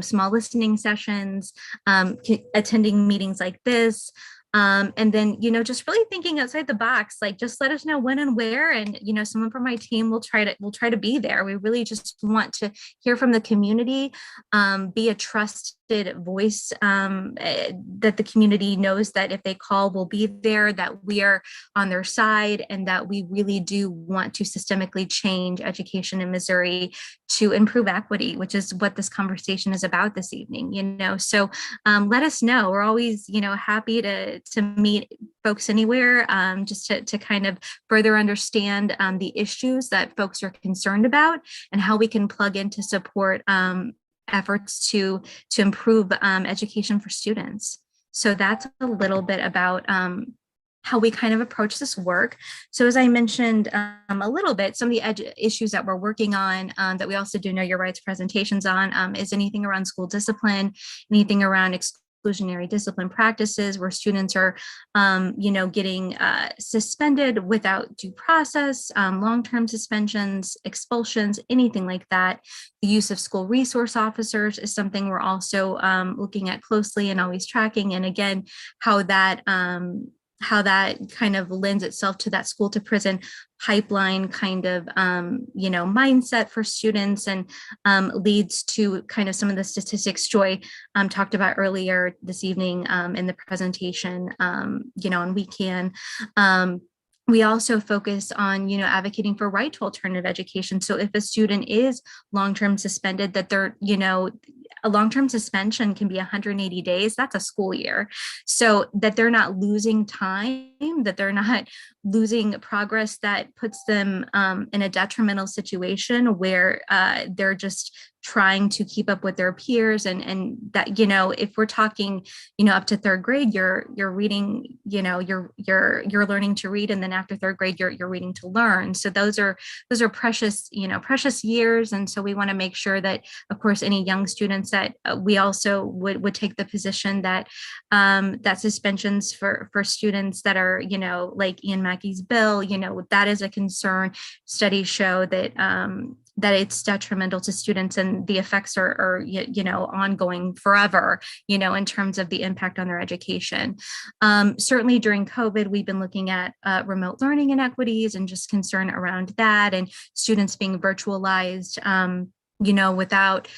Speaker 6: Small listening sessions, attending meetings like this. And then, just really thinking outside the box, like just let us know when and where, and, someone from my team will try to be there. We really just want to hear from the community, be a trusted voice, that the community knows that if they call, we'll be there, that we are on their side, and that we really do want to systemically change education in Missouri to improve equity, which is what this conversation is about this evening, So let us know. We're always, happy to meet folks anywhere, just to kind of further understand the issues that folks are concerned about and how we can plug in to support efforts to improve education for students. So that's a little bit about how we kind of approach this work. So as I mentioned a little bit, some of the issues that we're working on that we also do Know Your Rights presentations on is anything around school discipline, anything around exclusionary discipline practices where students are, getting suspended without due process, long-term suspensions, expulsions, anything like that. The use of school resource officers is something we're also looking at closely and always tracking. And again, how that how that kind of lends itself to that school to prison pipeline kind of, mindset for students, and leads to kind of some of the statistics Joy talked about earlier this evening in the presentation, and we can. We also focus on, advocating for right to alternative education. So if a student is long-term suspended, that they're, a long-term suspension can be 180 days. That's a school year. So that they're not losing time, that they're not losing progress that puts them in a detrimental situation where they're just trying to keep up with their peers, and that, if we're talking, up to third grade, you're reading, you're learning to read, and then after third grade, you're reading to learn. So those are precious, precious years. And so we want to make sure that, of course, any young students, that we also would take the position that that suspensions for students that are, like Ian Mackey's bill, that is a concern. Studies show that that it's detrimental to students, and the effects are ongoing forever, in terms of the impact on their education. Certainly during COVID, we've been looking at remote learning inequities and just concern around that, and students being virtualized, without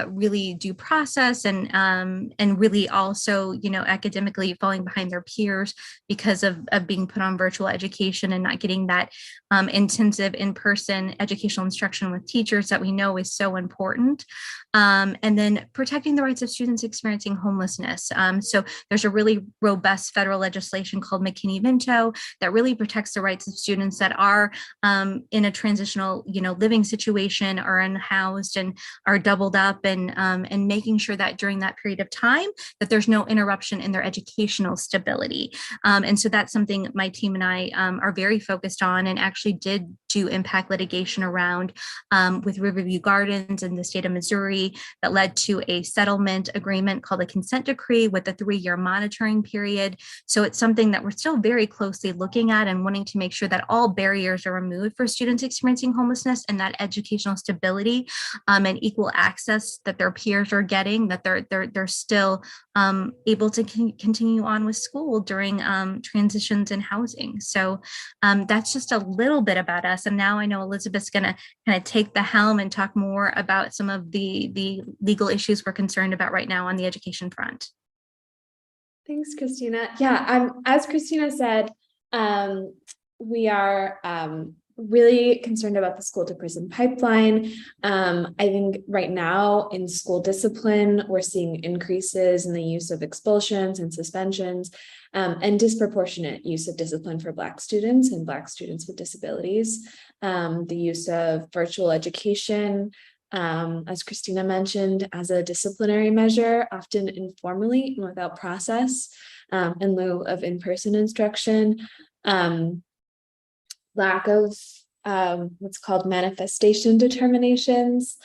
Speaker 6: really due process, and really also, academically falling behind their peers because of being put on virtual education and not getting that intensive in-person educational instruction with teachers that we know is so important. And then protecting the rights of students experiencing homelessness. So there's a really robust federal legislation called McKinney-Vento that really protects the rights of students that are in a transitional, living situation, or unhoused and are doubled up, and making sure that during that period of time that there's no interruption in their educational stability. And so that's something my team and I are very focused on, and actually did do impact litigation around with Riverview Gardens in the state of Missouri that led to a settlement agreement called a consent decree with a 3-year monitoring period. So it's something that we're still very closely looking at and wanting to make sure that all barriers are removed for students experiencing homelessness, and that educational stability and equal access that their peers are getting, that they're still able to continue on with school during transitions in housing. So that's just a little bit about us. And now I know Elizabeth's going to kind of take the helm and talk more about some of the legal issues we're concerned about right now on the education front.
Speaker 7: Thanks, Christina. Yeah, as Christina said, we are really concerned about the school to prison pipeline. I think right now in school discipline, we're seeing increases in the use of expulsions and suspensions, and disproportionate use of discipline for Black students and Black students with disabilities. The use of virtual education, as Christina mentioned, as a disciplinary measure, often informally and without process, in lieu of in-person instruction. Lack of what's called manifestation determinations,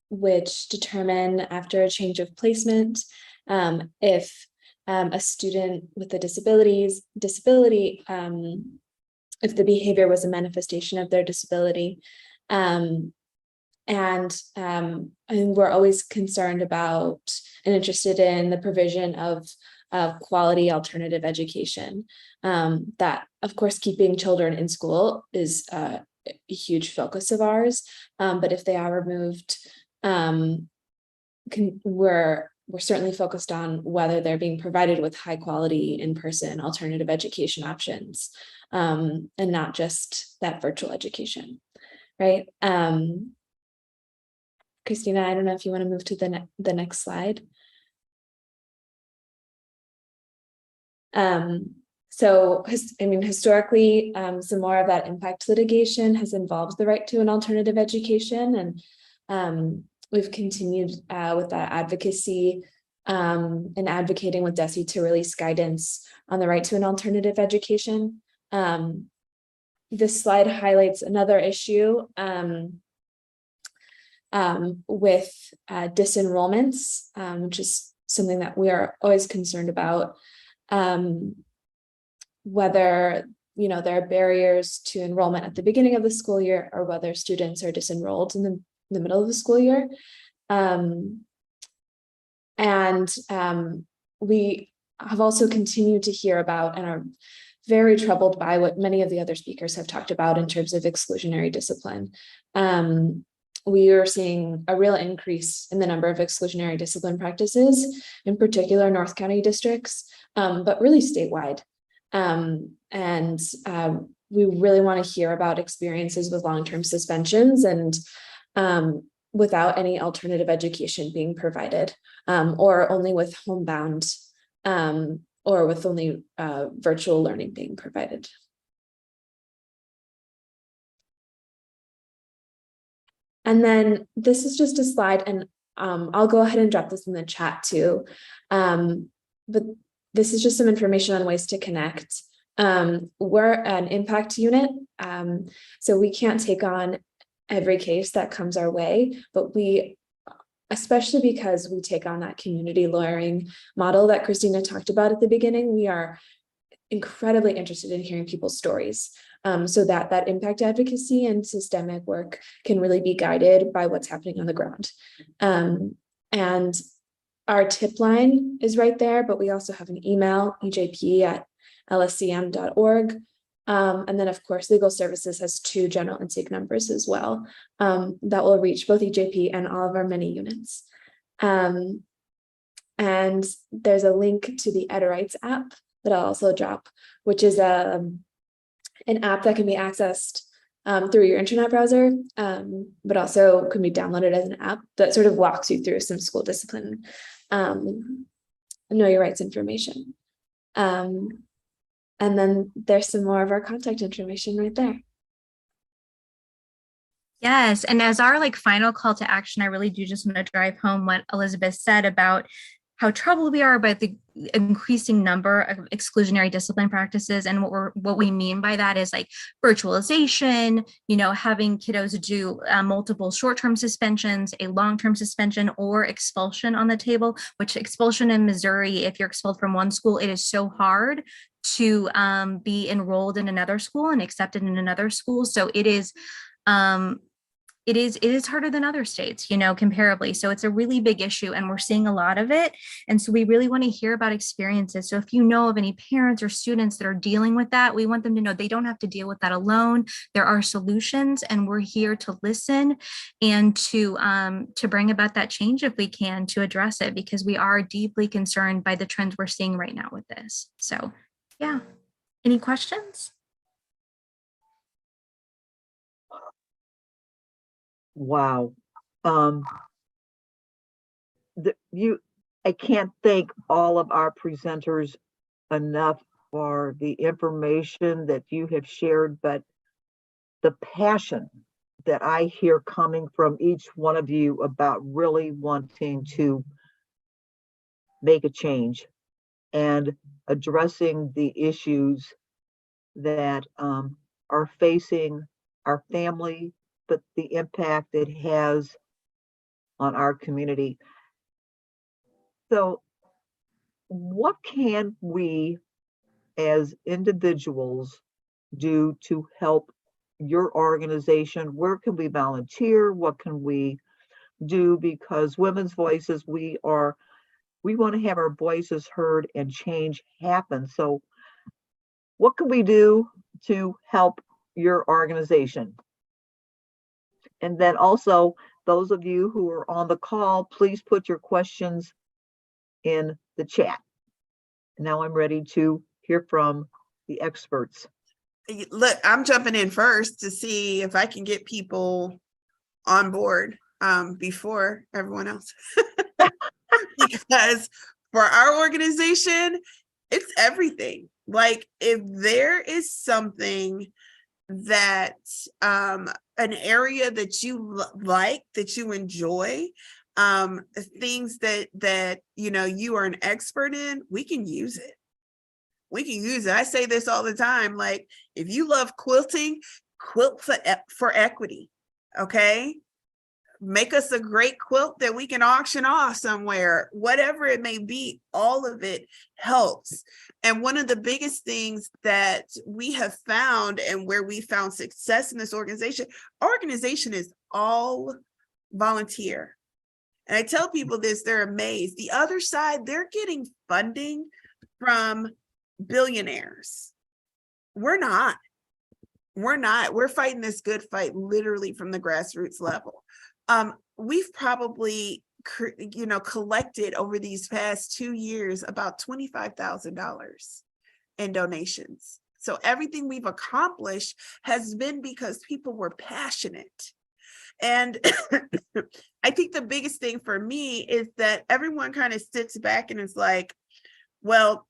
Speaker 7: which determine after a change of placement if a student with a disability, if the behavior was a manifestation of their disability. And we're always concerned about and interested in the provision of quality alternative education. That, of course, keeping children in school is a huge focus of ours. But if they are removed, we're certainly focused on whether they're being provided with high quality in-person alternative education options, and not just that virtual education, right? Christina, I don't know if you want to move to the next slide. So, historically, some more of that impact litigation has involved the right to an alternative education, and we've continued with that advocacy and advocating with DESE to release guidance on the right to an alternative education. This slide highlights another issue with disenrollments, which is something that we are always concerned about. Whether there are barriers to enrollment at the beginning of the school year, or whether students are disenrolled in the middle of the school year. We have also continued to hear about and are very troubled by what many of the other speakers have talked about in terms of exclusionary discipline. We are seeing a real increase in the number of exclusionary discipline practices, in particular North County districts, but really statewide. We really want to hear about experiences with long-term suspensions and without any alternative education being provided, or only with homebound, or with only virtual learning being provided. And then this is just a slide, and I'll go ahead and drop this in the chat too. But this is just some information on ways to connect. We're an impact unit, so we can't take on every case that comes our way, but we, especially because we take on that community lawyering model that Christina talked about at the beginning, we are incredibly interested in hearing people's stories, so that impact advocacy and systemic work can really be guided by what's happening on the ground. And our tip line is right there, but we also have an email, ejp@lsem.org. And then, of course, Legal Services has 2 general intake numbers as well, that will reach both EJP and all of our many units. And there's a link to the EdRights app that I'll also drop, which is an app that can be accessed through your internet browser, but also can be downloaded as an app that sort of walks you through some school discipline, know your rights information. And then there's some more of our contact information right there.
Speaker 6: Yes, and as our final call to action, I really do just want to drive home what Elizabeth said about how troubled we are about the increasing number of exclusionary discipline practices. And what we mean by that is virtualization, having kiddos do multiple short-term suspensions, a long-term suspension, or expulsion on the table, which expulsion in Missouri, if you're expelled from one school, it is so hard to be enrolled in another school and accepted in another school. So it is harder than other states, comparably. So it's a really big issue, and we're seeing a lot of it. And so we really want to hear about experiences. So if you know of any parents or students that are dealing with that, we want them to know they don't have to deal with that alone. There are solutions, and we're here to listen and to bring about that change if we can, to address it, because we are deeply concerned by the trends we're seeing right now with this. So yeah, any questions?
Speaker 2: Wow. I can't thank all of our presenters enough for the information that you have shared, but the passion that I hear coming from each one of you about really wanting to make a change and addressing the issues that are facing our family, but the impact it has on our community. So what can we as individuals do to help your organization? Where can we volunteer? What can we do? Because Women's Voices, we want to have our voices heard and change happen. So what can we do to help your organization? And then also, those of you who are on the call, please put your questions in the chat. Now I'm ready to hear from the experts.
Speaker 4: Look, I'm jumping in first to see if I can get people on board before everyone else. Because for our organization, it's everything. If there is something that an area that you like, that you enjoy, things that you are an expert in, we can use it. I say this all the time, if you love quilting, quilt for equity. Okay, make us a great quilt that we can auction off somewhere, whatever it may be. All of it helps. And one of the biggest things that we have found, and where we found success in this organization, our organization is all volunteer. And I tell people this, they're amazed. The other side, they're getting funding from billionaires. We're not. We're fighting this good fight literally from the grassroots level. We've probably collected over these past 2 years about $25,000 in donations. So everything we've accomplished has been because people were passionate. And I think the biggest thing for me is that everyone kind of sits back and is like, well,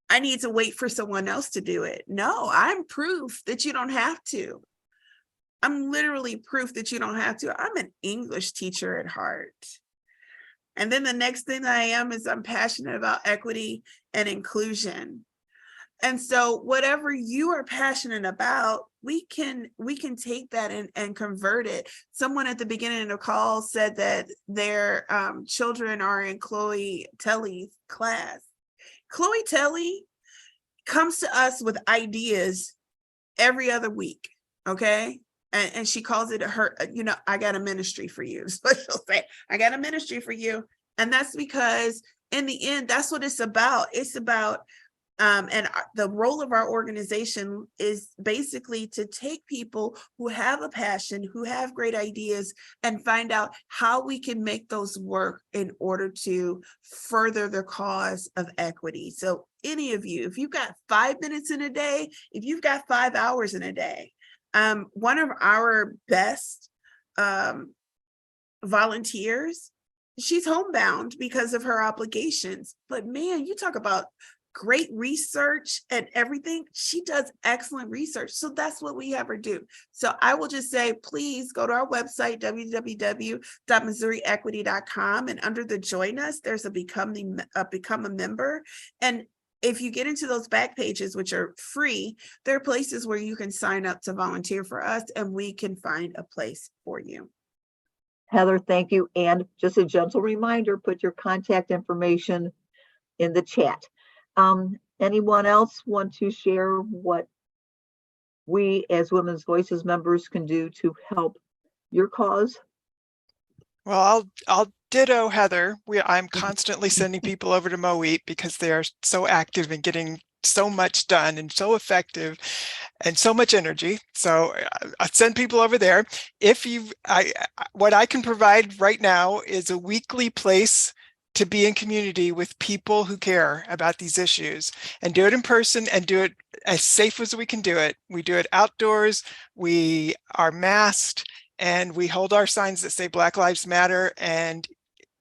Speaker 4: I need to wait for someone else to do it. No, I'm proof that you don't have to. I'm literally proof that you don't have to. I'm an English teacher at heart. And then the next thing I am is I'm passionate about equity and inclusion. And so whatever you are passionate about, we can take that and convert it. Someone at the beginning of the call said that their children are in Chloe Telly's class. Chloe Telly comes to us with ideas every other week, okay? And she calls it her, I got a ministry for you. So she'll say, I got a ministry for you. And that's because in the end, that's what it's about. It's about, and the role of our organization is basically to take people who have a passion, who have great ideas, and find out how we can make those work in order to further the cause of equity. So any of you, if you've got 5 minutes in a day, if you've got 5 hours in a day, one of our best volunteers, she's homebound because of her obligations. But man, you talk about great research and everything. She does excellent research. So that's what we have her do. So I will just say, please go to our website, www.missouriequity.com, and under the join us, there's a become a member. And if you get into those back pages, which are free, there are places where you can sign up to volunteer for us, and we can find a place for you.
Speaker 2: Heather, thank you. And just a gentle reminder, put your contact information in the chat. Anyone else want to share what we as Women's Voices members can do to help your cause?
Speaker 3: Well, I'll ditto Heather. I'm constantly sending people over to MOEAT because they are so active in getting so much done and so effective and so much energy. So I send people over there. What I can provide right now is a weekly place to be in community with people who care about these issues, and do it in person and do it as safe as we can do it. We do it outdoors, we are masked, and we hold our signs that say Black Lives Matter, and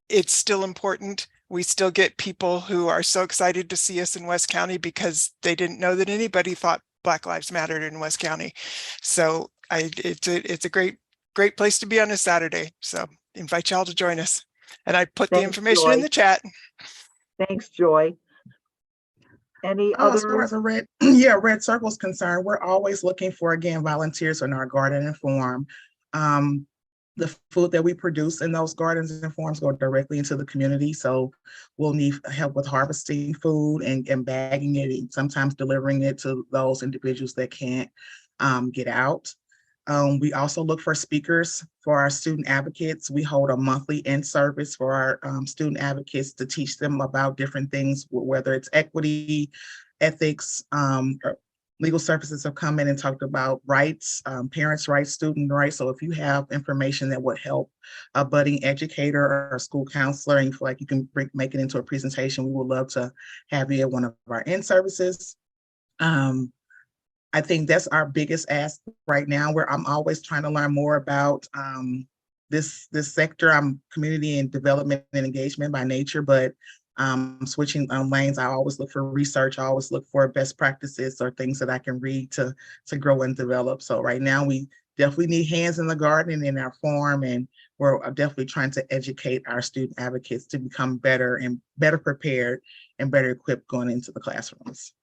Speaker 3: it's still important. We still get people who are so excited to see us in West County because they didn't know that anybody thought Black Lives Mattered in West County. So it's a great place to be on a Saturday. So invite y'all to join us. And I put the information
Speaker 2: Joy.
Speaker 3: in the chat.
Speaker 2: Thanks, Joy. Any
Speaker 5: As far
Speaker 2: other?
Speaker 5: as a Red Circle is concerned, we're always looking for, again, volunteers in our garden and farm. The food that we produce in those gardens and farms go directly into the community. So we'll need help with harvesting food and bagging it, and sometimes delivering it to those individuals that can't get out. We also look for speakers for our student advocates. We hold a monthly in-service for our student advocates to teach them about different things, whether it's equity, ethics. Legal services have come in and talked about rights, parents' rights, student rights. So if you have information that would help a budding educator or a school counselor, and you feel like you can make it into a presentation, we would love to have you at one of our in-services. I think that's our biggest ask right now, where I'm always trying to learn more about this sector. I'm community and development and engagement by nature, but switching lanes, I always look for research. I always look for best practices or things that I can read to grow and develop. So right now we definitely need hands in the garden and in our farm, and we're definitely trying to educate our student advocates to become better and better prepared and better equipped going into the classrooms.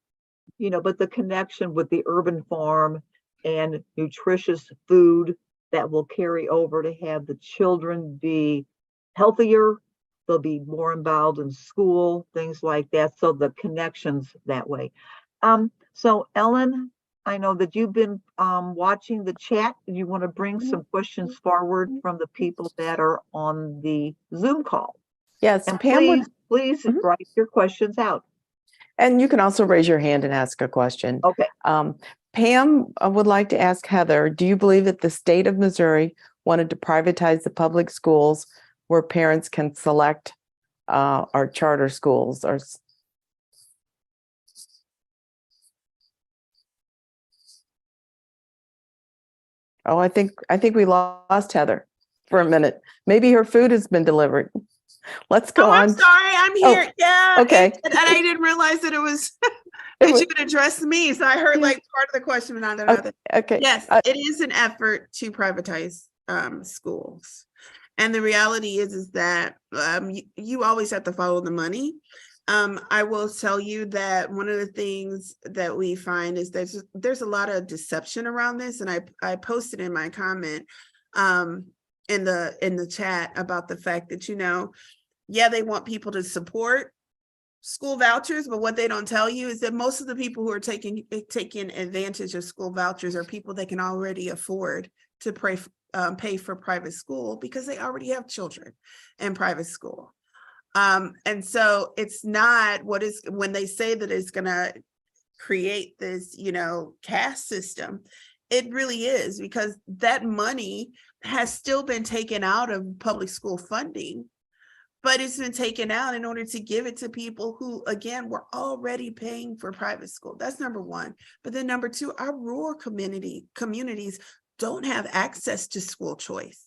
Speaker 2: You know, but the connection with the urban farm and nutritious food that will carry over to have the children be healthier, they'll be more involved in school, things like that. So the connections that way. So Ellen, I know that you've been watching the chat. You want to bring some questions forward from the people that are on the Zoom call.
Speaker 8: Yes,
Speaker 2: And
Speaker 8: Pam would.
Speaker 2: please write your questions out.
Speaker 8: And you can also raise your hand and ask a question.
Speaker 2: Okay.
Speaker 8: Pam would like to ask Heather, do you believe that the state of Missouri wanted to privatize the public schools where parents can select our charter schools? Or oh, I think we lost Heather for a minute. Maybe her food has been delivered. Let's go on.
Speaker 4: I'm sorry, I'm here. Yeah.
Speaker 8: Okay.
Speaker 4: And I didn't realize that it was that you could address me. So I heard like part of the question, but not another.
Speaker 8: Okay.
Speaker 4: Yes, it is an effort to privatize schools. And the reality is that you always have to follow the money. I will tell you that one of the things that we find is there's a lot of deception around this. And I posted in my comment in the chat about the fact that, yeah, they want people to support school vouchers, but what they don't tell you is that most of the people who are taking advantage of school vouchers are people that can already afford to pay for private school because they already have children in private school. And so it's not when they say that it's going to create this, caste system, it really is, because that money has still been taken out of public school funding, but it's been taken out in order to give it to people who, again, were already paying for private school. That's number one. But then number two, our rural communities don't have access to school choice.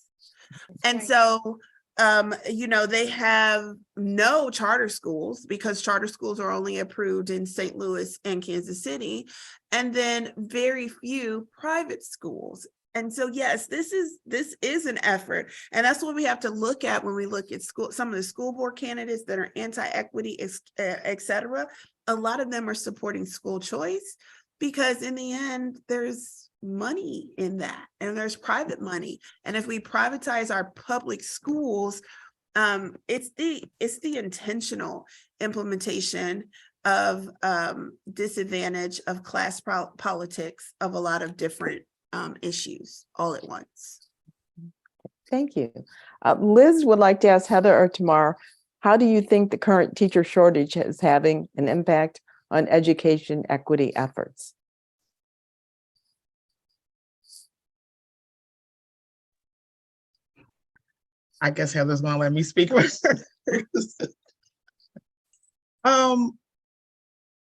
Speaker 4: And so, they have no charter schools because charter schools are only approved in St. Louis and Kansas City, and then very few private schools. And so, yes, this is an effort. And that's what we have to look at when we look at some of the school board candidates that are anti-equity, et cetera. A lot of them are supporting school choice because in the end, there's money in that and there's private money. And if we privatize our public schools, it's the intentional implementation of disadvantage of class politics of a lot of different issues all at once.
Speaker 8: Thank you. Liz would like to ask Heather or Tamar, how do you think the current teacher shortage is having an impact on education equity efforts?
Speaker 5: I guess Heather's gonna let me speak.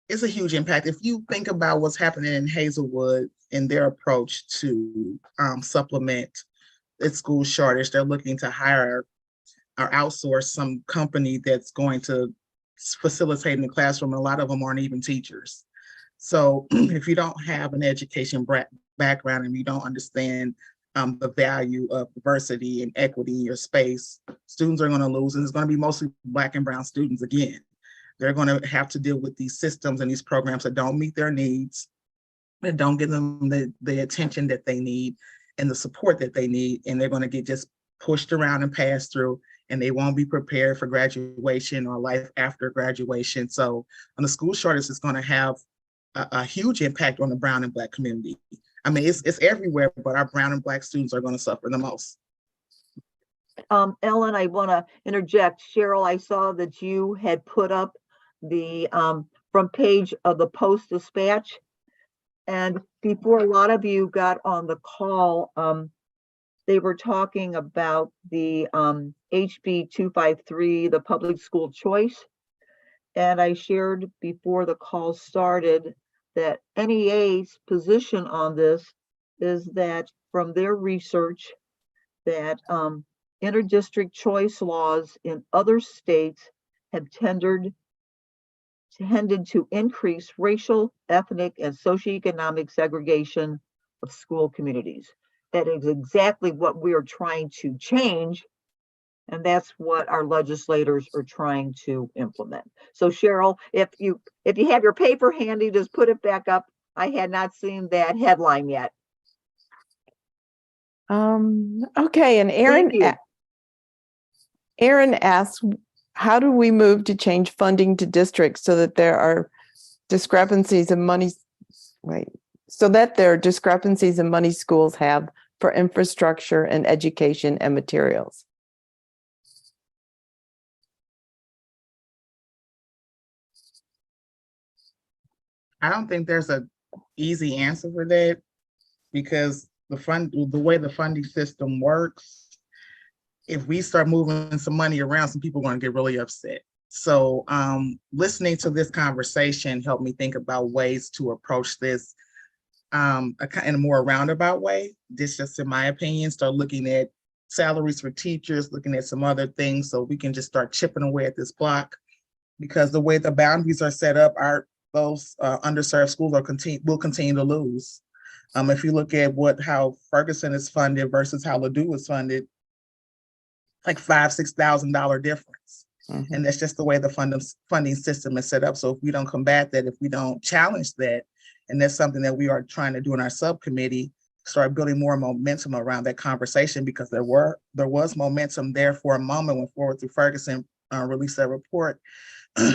Speaker 5: It's a huge impact. If you think about what's happening in Hazelwood and their approach to supplement its school shortage, they're looking to hire or outsource some company that's going to facilitate in the classroom. A lot of them aren't even teachers. So if you don't have an education background and you don't understand the value of diversity and equity in your space, students are going to lose, and it's going to be mostly Black and brown students again. They're going to have to deal with these systems and these programs that don't meet their needs, that don't give them the attention that they need and the support that they need, and they're going to get just pushed around and passed through, and they won't be prepared for graduation or life after graduation. So on the school shortage, it's going to have a huge impact on the brown and Black community. I mean, it's everywhere, but our brown and Black students are going to suffer the most.
Speaker 2: Ellen, I want to interject. Cheryl, I saw that you had put up the front page of the Post-Dispatch. And before a lot of you got on the call, they were talking about the HB 253, the public school choice. And I shared before the call started that NEA's position on this is that from their research that interdistrict choice laws in other states have tended to increase racial, ethnic, and socioeconomic segregation of school communities. That is exactly what we are trying to change, and that's what our legislators are trying to implement. So Cheryl, if you have your paper handy, just put it back up. I had not seen that headline yet.
Speaker 8: Okay, and Aaron asks, how do we move to change funding to districts so that there are discrepancies in money, schools have for infrastructure and education and materials?
Speaker 5: I don't think there's a easy answer for that because the way the funding system works, if we start moving some money around, some people are going to get really upset. So listening to this conversation helped me think about ways to approach this in a more roundabout way. This just in my opinion, start looking at salaries for teachers, looking at some other things so we can just start chipping away at this block. Because the way the boundaries are set up, those underserved schools will continue to lose. If you look at how Ferguson is funded versus how Ladue is funded, like $5,000–6,000 difference.
Speaker 8: Mhm.
Speaker 5: And that's just the way the funding system is set up. So if we don't combat that, if we don't challenge that, and that's something that we are trying to do in our subcommittee, start building more momentum around that conversation, because there was momentum there for a moment when Forward Through Ferguson released that report.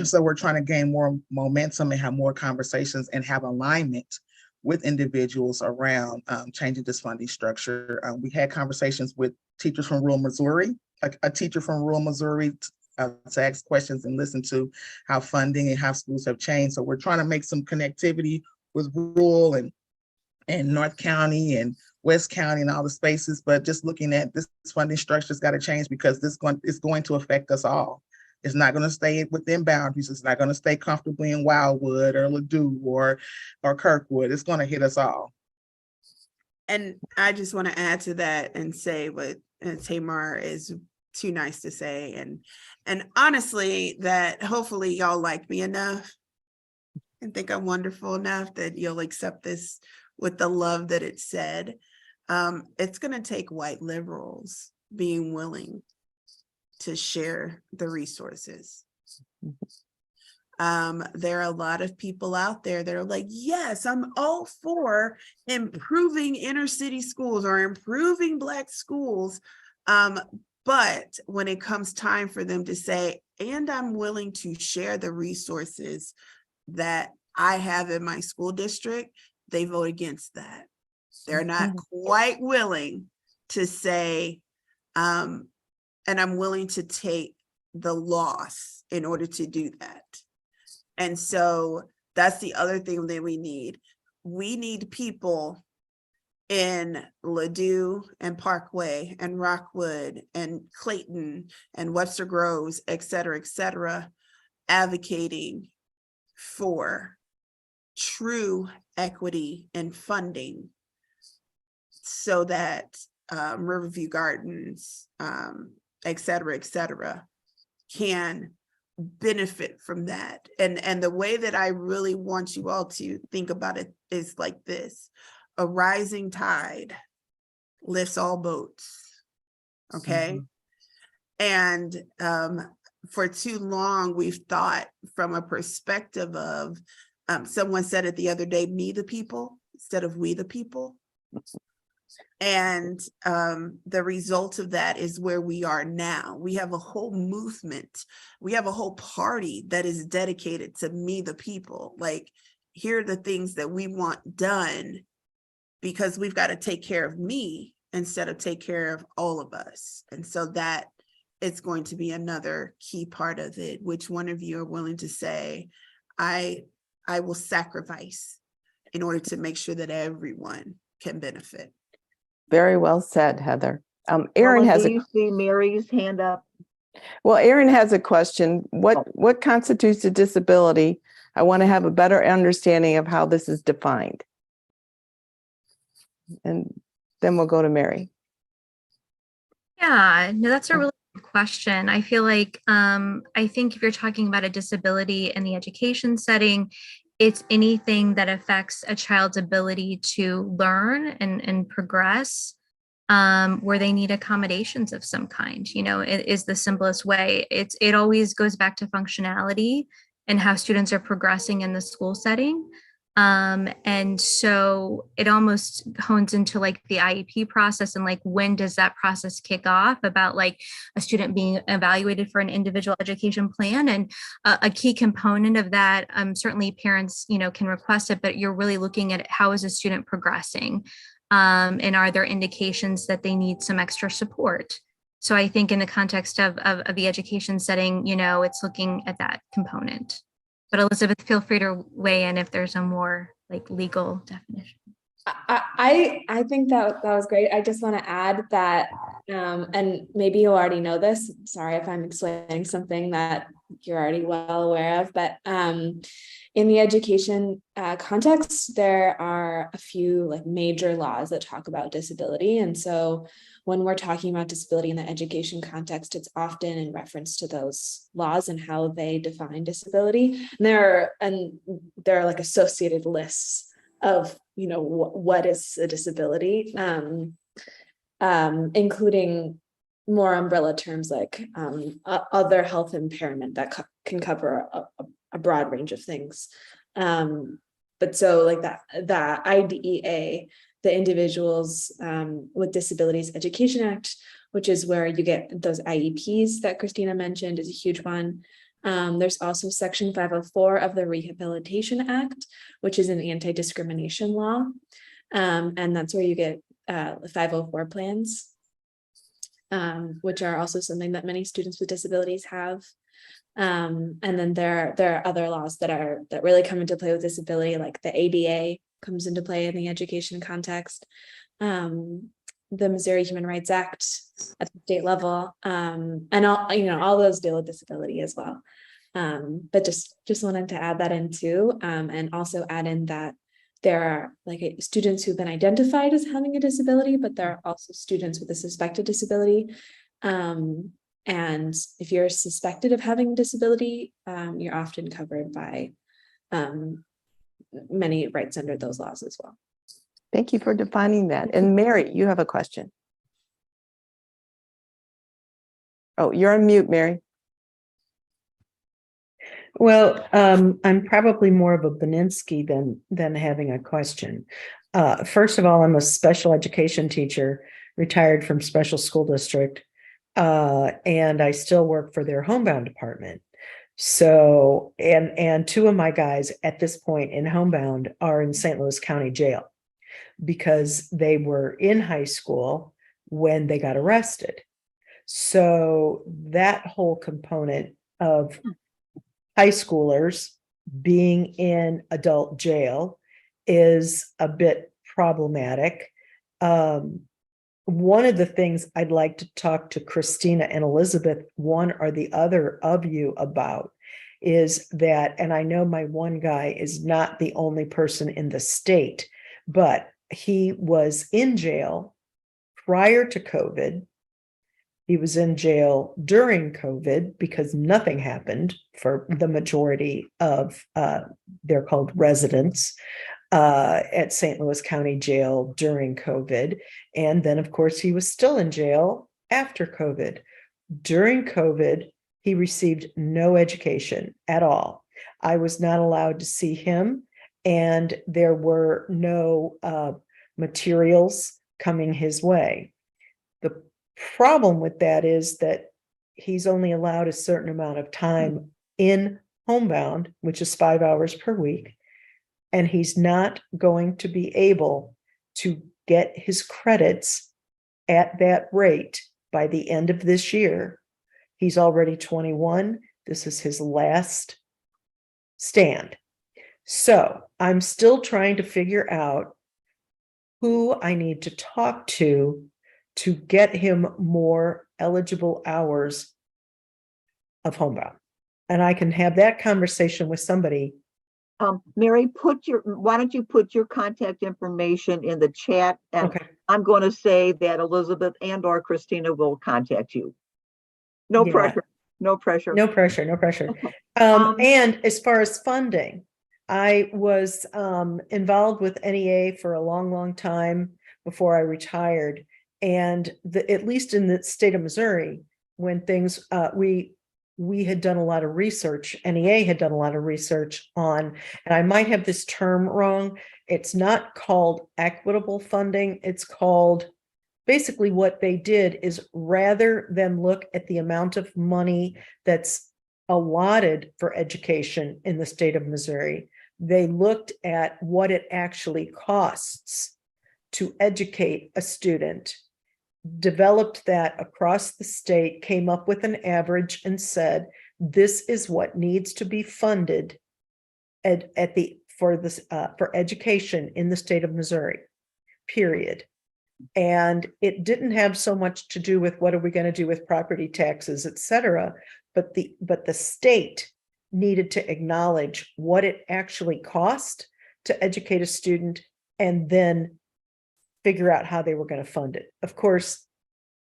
Speaker 5: So we're trying to gain more momentum and have more conversations and have alignment with individuals around changing this funding structure. We had conversations with teachers from rural Missouri, like a teacher from rural Missouri to ask questions and listen to how funding and how schools have changed. So we're trying to make some connectivity with rural and North County and West County and all the spaces, but just looking at this funding structure has got to change because it's going to affect us all. It's not going to stay within boundaries. It's not going to stay comfortably in Wildwood or Ladue or Kirkwood. It's going to hit us all.
Speaker 4: And I just want to add to that and say what Tamar is too nice to say. And honestly, that hopefully y'all like me enough and think I'm wonderful enough that you'll accept this with the love that it said. It's going to take white liberals being willing to share the resources. There are a lot of people out there that are like, yes, I'm all for improving inner city schools or improving Black schools. But when it comes time for them to say, and I'm willing to share the resources that I have in my school district, they vote against that. They're not quite willing to say, and I'm willing to take the loss in order to do that. And so that's the other thing that we need. We need people in Ladue and Parkway and Rockwood and Clayton and Webster Groves, et cetera, advocating for true equity and funding so that Riverview Gardens, et cetera, can benefit from that. And the way that I really want you all to think about it is like this: a rising tide lifts all boats, okay? And for too long, we've thought from a perspective of, someone said it the other day, me the people, instead of we the people. And the result of that is where we are now. We have a whole movement. We have a whole party that is dedicated to me, the people. Like, here are the things that we want done because we've got to take care of me instead of take care of all of us. And so that is going to be another key part of it. Which one of you are willing to say, I will sacrifice in order to make sure that everyone can benefit?
Speaker 8: Very well said, Heather. Erin
Speaker 2: Well,
Speaker 8: has
Speaker 2: do
Speaker 8: a
Speaker 2: you see Mary's hand up?
Speaker 8: Erin has a question. What constitutes a disability? I want to have a better understanding of how this is defined. And then we'll go to Mary.
Speaker 6: Yeah, no, that's a really good question. I feel like I think if you're talking about a disability in the education setting, it's anything that affects a child's ability to learn and progress, where they need accommodations of some kind. You know, it is the simplest way. It always goes back to functionality and how students are progressing in the school setting. And so it almost hones into like the IEP process and like, when does that process kick off about like a student being evaluated for an individual education plan? And a key component of that, certainly parents, you know, can request it, but you're really looking at how is a student progressing? And are there indications that they need some extra support? So I think in the context of the education setting, you know, it's looking at that component. But Elizabeth, feel free to weigh in if there's a more like legal definition.
Speaker 7: I think that was great. I just want to add that, and maybe you already know this. Sorry if I'm explaining something that you're already well aware of, but in the education context, there are a few like major laws that talk about disability, and so when we're talking about disability in the education context, it's often in reference to those laws and how they define disability. And there are like associated lists of, you know, what is a disability, including more umbrella terms like other health impairment that can cover a broad range of things. But so like that IDEA, the Individuals with Disabilities Education Act, which is where you get those IEPs that Christina mentioned, is a huge one. There's also Section 504 of the Rehabilitation Act, which is an anti-discrimination law. And that's where you get 504 plans, which are also something that many students with disabilities have. And then there are other laws that really come into play with disability, like the ADA comes into play in the education context. The Missouri Human Rights Act at the state level, and all those deal with disability as well. But just wanted to add that in too, and also add in that there are like students who've been identified as having a disability, but there are also students with a suspected disability. And if you're suspected of having a disability, you're often covered by many rights under those laws as well.
Speaker 8: Thank you for defining that. And Mary, you have a question. Oh, you're on mute, Mary.
Speaker 9: Well, I'm probably more of a Beninsky than having a question. First of all, I'm a special education teacher, retired from special school district, and I still work for their homebound department. So, and two of my guys at this point in homebound are in St. Louis County Jail because they were in high school when they got arrested. So that whole component of high schoolers being in adult jail is a bit problematic. One of the things I'd like to talk to Christina and Elizabeth, one or the other of you, about is that, and I know my one guy is not the only person in the state, but he was in jail prior to COVID. He was in jail during COVID because nothing happened for the majority of, they're called residents, at St. Louis County Jail during COVID. And then, of course, he was still in jail after COVID. During COVID, he received no education at all. I was not allowed to see him, and there were no materials coming his way. The problem with that is that he's only allowed a certain amount of time in homebound, which is 5 hours per week, and he's not going to be able to get his credits at that rate by the end of this year. He's already 21. This is his last stand. So I'm still trying to figure out who I need to talk to get him more eligible hours of homebound. And I can have that conversation with somebody.
Speaker 2: Mary, why don't you put your contact information in the chat? And
Speaker 9: Okay.
Speaker 2: I'm going to say that Elizabeth and/or Christina will contact you. No
Speaker 9: Yeah.
Speaker 2: pressure. No pressure.
Speaker 9: No pressure, no pressure. And as far as funding, I was involved with NEA for a long, long time before I retired. And at least in the state of Missouri, when things, we had done a lot of research, NEA had done a lot of research on, and I might have this term wrong, it's not called equitable funding, it's called, basically what they did is rather than look at the amount of money that's allotted for education in the state of Missouri, they looked at what it actually costs to educate a student, developed that across the state, came up with an average and said, this is what needs to be funded for education in the state of Missouri, period. And it didn't have so much to do with what are we going to do with property taxes, et cetera, but the state needed to acknowledge what it actually cost to educate a student and then figure out how they were going to fund it. Of course,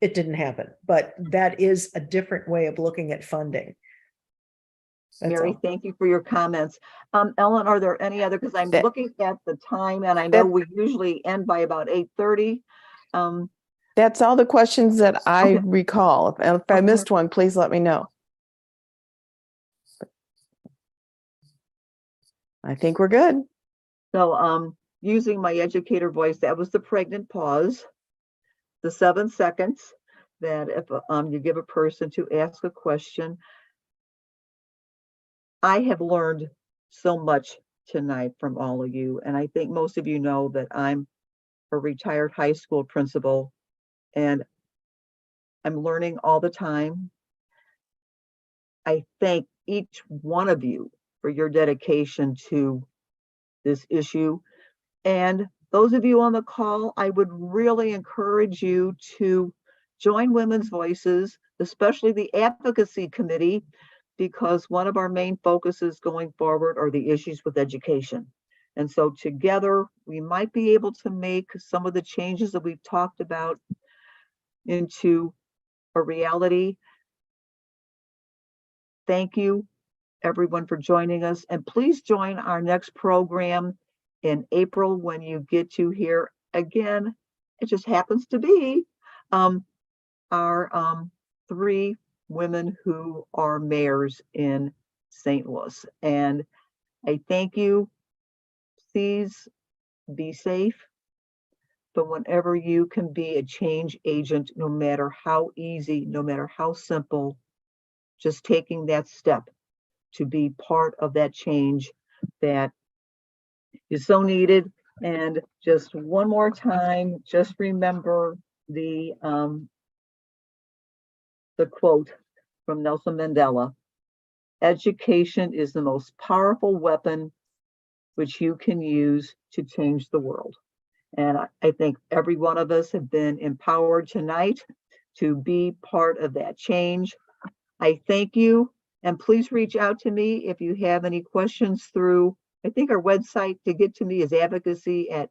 Speaker 9: it didn't happen, but that is a different way of looking at funding. That's
Speaker 2: Mary,
Speaker 9: all.
Speaker 2: thank you for your comments. Ellen, are there any other, because I'm
Speaker 8: That-
Speaker 2: looking at the time and I know
Speaker 8: that-
Speaker 2: we usually end by about 8:30.
Speaker 8: That's all the questions that I
Speaker 2: Okay.
Speaker 8: recall. If I
Speaker 2: Okay.
Speaker 8: missed one, please let me know. I think we're good.
Speaker 2: So using my educator voice, that was the pregnant pause, the 7 seconds that if you give a person to ask a question. I have learned so much tonight from all of you, and I think most of you know that I'm a retired high school principal, and I'm learning all the time. I thank each one of you for your dedication to this issue. And those of you on the call, I would really encourage you to join Women's Voices, especially the advocacy committee, because one of our main focuses going forward are the issues with education. And so together we might be able to make some of the changes that we've talked about into a reality. Thank you, everyone, for joining us. And please join our next program in April when you get to hear again. It just happens to be our 3 women who are mayors in St. Louis. And I thank you. Please be safe. But whenever you can be a change agent, no matter how easy, no matter how simple, just taking that step to be part of that change that is so needed. And just one more time, just remember the quote from Nelson Mandela: education is the most powerful weapon which you can use to change the world. And I think every one of us have been empowered tonight to be part of that change. I thank you, and please reach out to me if you have any questions through, I think our website to get to me is advocacy at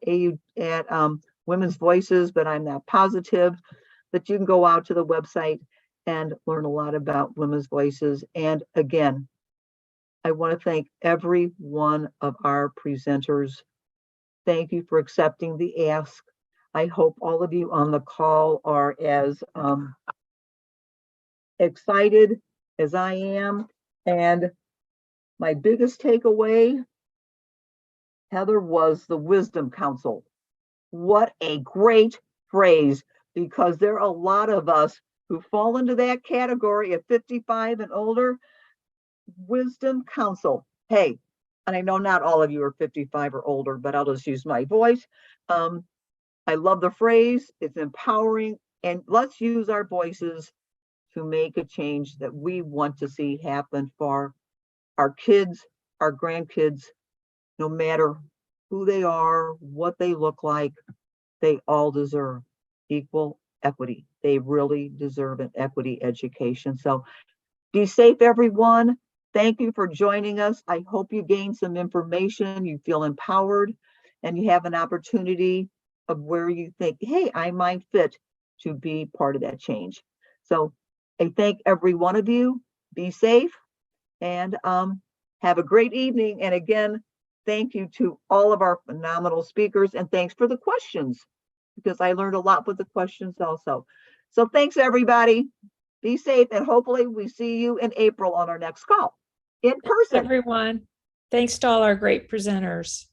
Speaker 2: Women's Voices, but I'm not positive. But you can go out to the website and learn a lot about Women's Voices. And again, I want to thank every one of our presenters. Thank you for accepting the ask. I hope all of you on the call are as excited as I am. And my biggest takeaway, Heather, was the Wisdom Council. What a great phrase, because there are a lot of us who fall into that category of 55 and older. Wisdom Council. Hey, and I know not all of you are 55 or older, but I'll just use my voice. I love the phrase. It's empowering, and let's use our voices to make a change that we want to see happen for our kids, our grandkids, no matter who they are, what they look like. They all deserve equal equity. They really deserve an equity education. So be safe, everyone. Thank you for joining us. I hope you gain some information, you feel empowered, and you have an opportunity of where you think, hey, I might fit to be part of that change. So I thank every one of you. Be safe and have a great evening. And again, thank you to all of our phenomenal speakers, and thanks for the questions, because I learned a lot with the questions also. So thanks, everybody. Be safe, and hopefully we see you in April on our next call in person.
Speaker 1: Everyone. Thanks to all our great presenters.